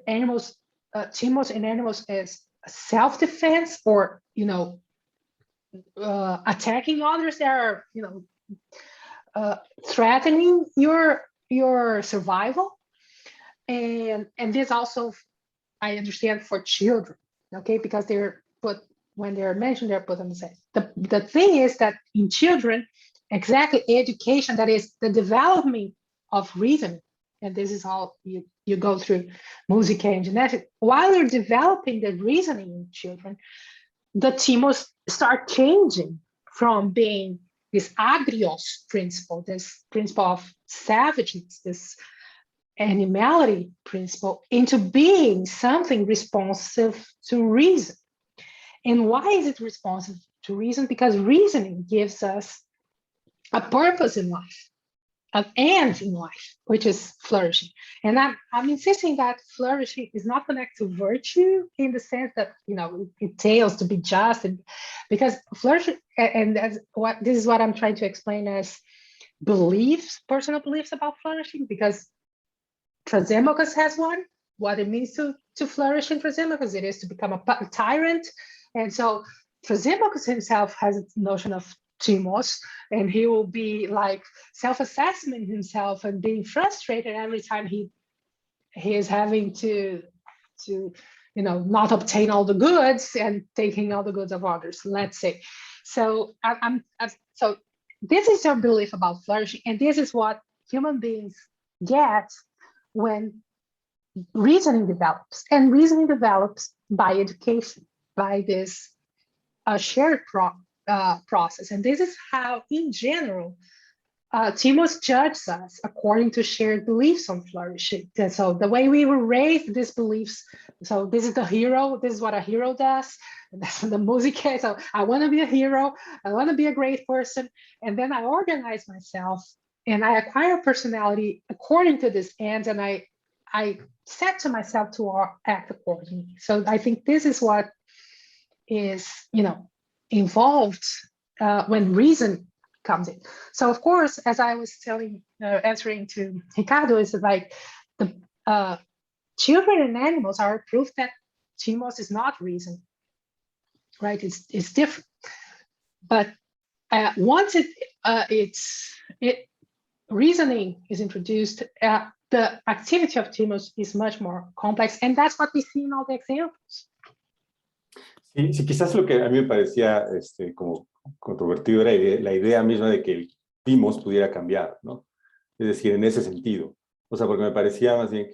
B: animals, Thumos in animals is self-defense, or attacking others that are threatening your survival, and this also I understand for children, okay, because when they're mentioned, they're put on the side. The thing is that in children, exactly, education, that is the development of reason, and this is how you go through music and genetics. While you're developing the reasoning in children, the Thumos start changing from being this agrios principle, this principle of savageness, this animality principle, into being something responsive to reason. And why is it responsive to reason? Because reasoning gives us a purpose in life. end in life, which is flourishing. And I'm insisting that flourishing is not connected to virtue in the sense that, you know, it entails to be just, and because flourishing, and this is what I'm trying to explain as beliefs, personal beliefs about flourishing, because Thrasymachus has one, what it means to flourish in Thrasymachus, it is to become a tyrant. And so Thrasymachus himself has a notion of Thumos, and he will be like self-assessing himself and being frustrated every time he is having to you know, not obtain all the goods and taking all the goods of others, let's say. So so this is your belief about flourishing, and this is what human beings get when reasoning develops. And reasoning develops by education, by this shared process. And this is how, in general, Thumos judges us according to shared beliefs on flourishing. And so the way we were raised, these beliefs, so this is the hero, this is what a hero does. And that's the music. So I want to be a hero, I want to be a great person. And then I organize myself and I acquire personality according to this ends, and I set to myself to act accordingly. So I think this is what is, you know, involved when reason comes in. So of course, as I was answering to Ricardo, is like the children and animals are proof that Thumos is not reason, right? It's different. But once reasoning is introduced, the activity of Thumos is much more complex, and that's what we see in all the examples.
G: Sí, quizás lo que a mí me parecía como controvertido era la idea misma de que el Thumos pudiera cambiar, ¿no? Es decir, en ese sentido. O sea, porque me parecía más bien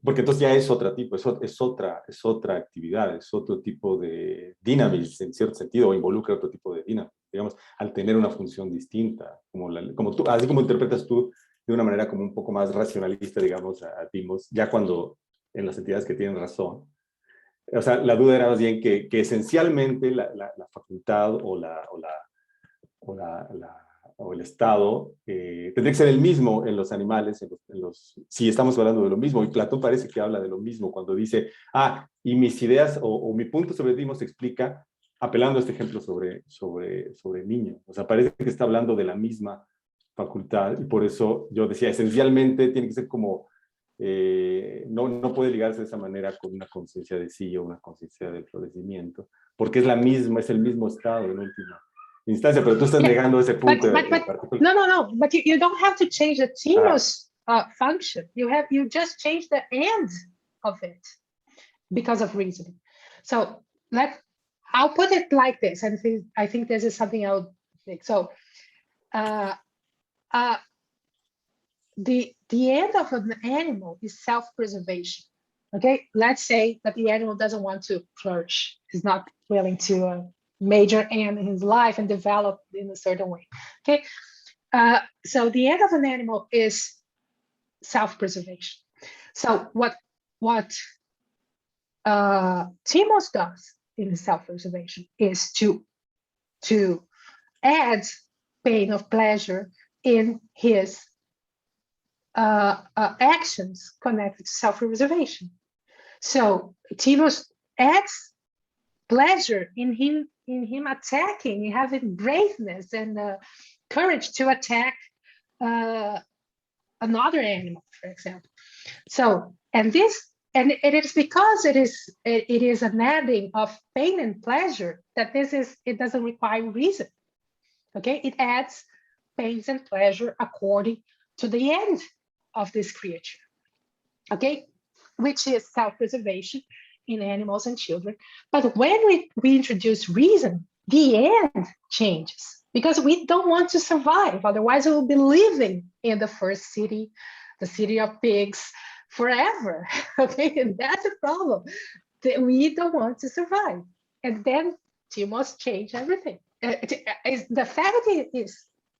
G: porque entonces ya es otro tipo, es otra actividad, es otro tipo de dinamismo, en cierto sentido, o involucra otro tipo de dinamismo, digamos, al tener una función distinta, como tú, así como interpretas tú de una manera como un poco más racionalista, digamos, a Thumos, ya cuando en las entidades que tienen razón. O sea, la duda era más bien que esencialmente la facultad o el estado tendría que ser el mismo en los animales, si estamos hablando de lo mismo. Y Platón parece que habla de lo mismo cuando dice, y mis ideas o mi punto sobre Thumos se explica apelando a este ejemplo sobre niño. O sea, parece que está hablando de la misma facultad, y por eso yo decía, esencialmente tiene que ser como, no puede ligarse de esa manera con una conciencia de sí o una conciencia del florecimiento, porque es el mismo estado en última instancia, pero tú estás negando ese punto.
B: No, but you don't have to change the Thumos function. You just change the end of it because of reasoning. So I'll put it like this, and I think this is something I would think. So the end of an animal is self-preservation. Okay, let's say that the animal doesn't want to flourish, is not willing to major end in his life and develop in a certain way. Okay, so the end of an animal is self-preservation. So what Thumos does in his self-preservation is to add pain of pleasure in his actions connected to self-preservation. So Thumos adds pleasure in him attacking, having braveness and courage to attack another animal, for example. So, and it is because it is an adding of pain and pleasure that it doesn't require reason. Okay, it adds pains and pleasure according to the end of this creature. Okay, which is self-preservation in animals and children. But when we introduce reason, the end changes, because we don't want to survive. Otherwise, we will be living in the first city, the city of pigs, forever. Okay, and that's a problem. We don't want to survive. And then you must change everything. The faculty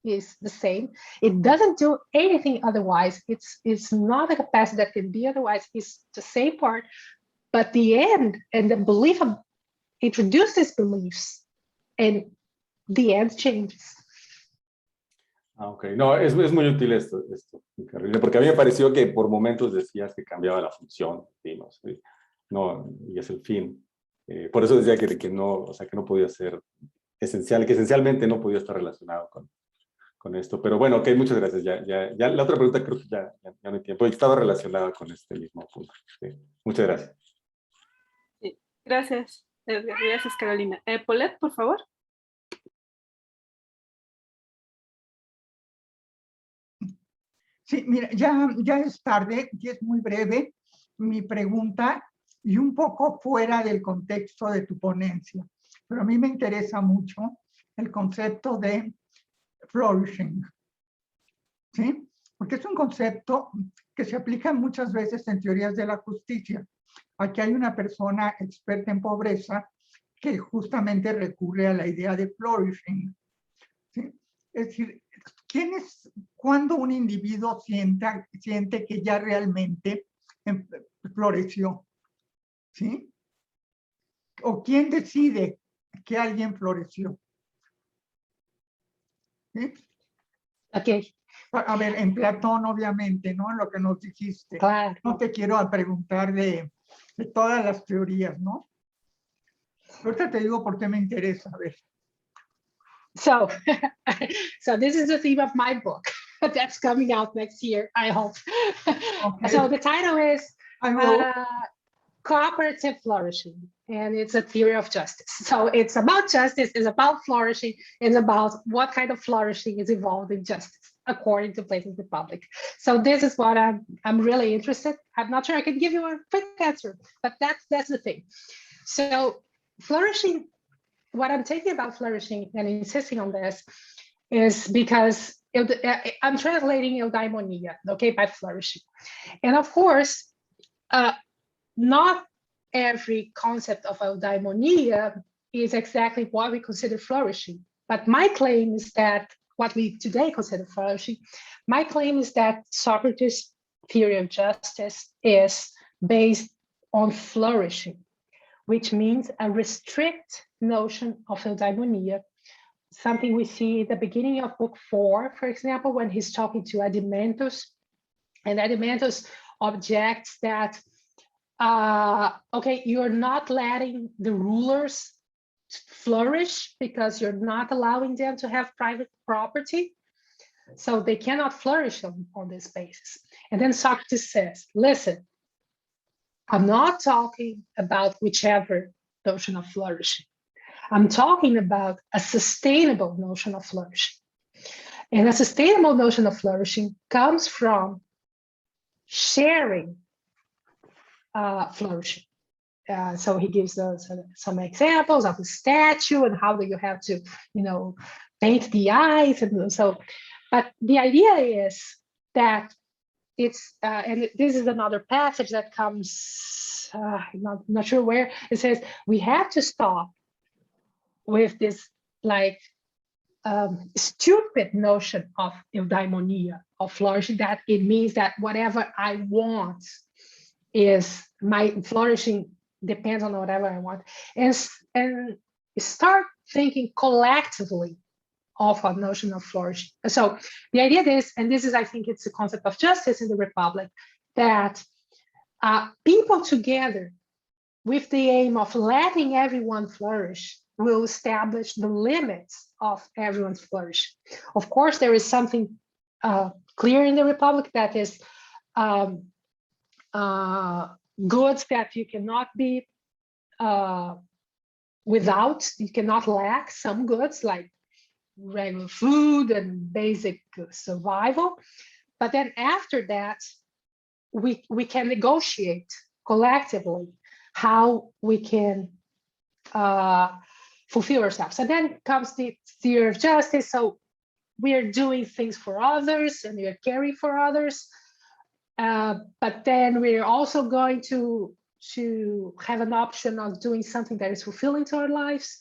B: is the same. It doesn't do anything otherwise. It's not a capacity that can be otherwise. It's the same part. But the end and the belief introduces beliefs, and the end changes.
G: Ah, ok. No, es muy útil esto, Carolina, porque a mí me pareció que por momentos decías que cambiaba la función, Thumos, ¿sí? No, y es el fin. Por eso decía que no, o sea, que no podía ser esencial, que esencialmente no podía estar relacionado con esto. Pero bueno, ok, muchas gracias. Ya la otra pregunta creo que ya no hay tiempo. Estaba relacionada con este mismo punto. Sí. Muchas gracias.
A: Sí. Gracias, Edgar. Gracias, Carolina. Paulette, por favor.
H: Sí, mira, ya es tarde y es muy breve mi pregunta y un poco fuera del contexto de tu ponencia, pero a mí me interesa mucho el concepto de flourishing, ¿sí? Porque es un concepto que se aplica muchas veces en teorías de la justicia. Aquí hay una persona experta en pobreza que justamente recurre a la idea de flourishing, ¿sí? Es decir, cuando un individuo siente que ya realmente floreció, ¿sí? ¿O quién decide que alguien floreció? ¿Sí?
B: Ok,
H: A ver, en Platón, obviamente, ¿no? En lo que nos dijiste.
B: claro.
H: No te quiero preguntar de todas las teorías, ¿no? Ahorita te digo por qué me interesa. A ver.
B: So, so this is the theme of my book that's coming out next year, I hope.
H: Okay.
B: So the title is
H: I will.
B: Cooperative Flourishing, and it's a theory of justice. So it's about justice, it's about flourishing, it's about what kind of flourishing is involved in justice, according to Plato's Republic. So this is what I'm really interested. I'm not sure I can give you a quick answer, but that's the thing. So flourishing, what I'm taking about flourishing and insisting on this is because I'm translating eudaimonia, okay, by flourishing. And of course, not every concept of eudaimonia is exactly what we consider flourishing. But my claim is that what we today consider flourishing, my claim is that Socrates' theory of justice is based on flourishing, which means a restrict notion of eudaimonia, something we see at the beginning of book 4, for example, when he's talking to Adimantus, and Adimantus objects that, okay, you're not letting the rulers flourish because you're not allowing them to have private property, so they cannot flourish on this basis. And then Socrates says, listen, I'm not talking about whichever notion of flourishing. I'm talking about a sustainable notion of flourishing. And a sustainable notion of flourishing comes from sharing flourishing. So he gives some examples of the statue and how do you have to, paint the eyes. And so, but the idea is that it's, and this is another passage that comes, I'm not sure where, it says, we have to stop with this stupid notion of eudaimonia, of flourishing, that it means that whatever I want is my flourishing depends on whatever I want, and start thinking collectively of a notion of flourishing. So the idea is, and this is, I think it's the concept of justice in the Republic, that people together with the aim of letting everyone flourish will establish the limits of everyone's flourish. Of course, there is something clear in the Republic, that is goods that you cannot be without, you cannot lack some goods like regular food and basic survival. But then after that, we can negotiate collectively how we can fulfill ourselves. And then comes the theory of justice. So we are doing things for others and we are caring for others. But then we're also going to have an option of doing something that is fulfilling to our lives.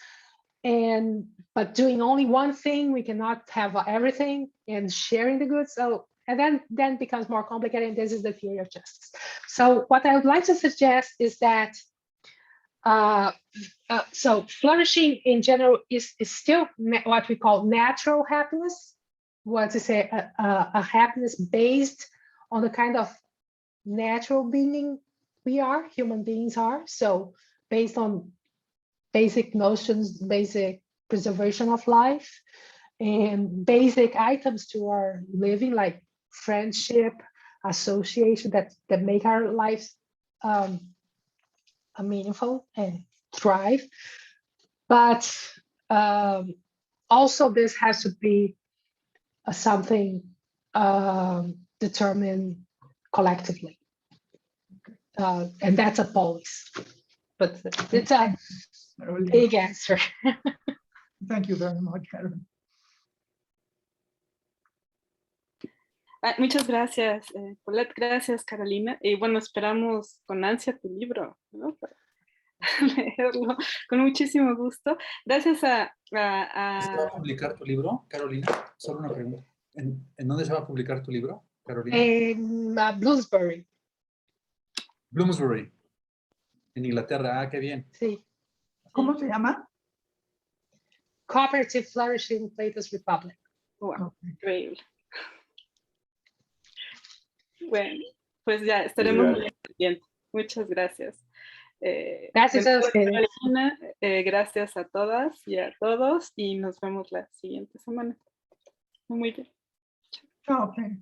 B: But doing only one thing, we cannot have everything, and sharing the goods. So, and then becomes more complicated, and this is the theory of justice. So what I would like to suggest is that so flourishing in general is still what we call natural happiness, what to say, a happiness based on the kind of natural being we are, human beings are. So based on basic notions, basic preservation of life, and basic items to our living, like friendship, association, that make our lives meaningful and thrive. But also this has to be something determined collectively. And that's a policy. But it's a big answer.
H: Thank you very much, Karen.
A: Muchas gracias, Paulette. Gracias, Carolina. Y bueno, esperamos con ansia tu libro, ¿no? Para leerlo con muchísimo gusto. Gracias a...
C: ¿Se va a publicar tu libro, Carolina? Solo una pregunta. ¿En dónde se va a publicar tu libro, Carolina?
B: En Bloomsbury.
C: Bloomsbury, en Inglaterra. Ah, qué bien.
B: Sí.
H: ¿Cómo se llama?
B: Cooperative Flourishing Plato's Republic.
A: Wow, increíble. Bueno, pues ya estaremos muy pendientes. Muchas gracias.
B: Gracias a ustedes.
A: Carolina, gracias a todas y a todos y nos vemos la siguiente semana. Muy bien.
H: Chao. Okay.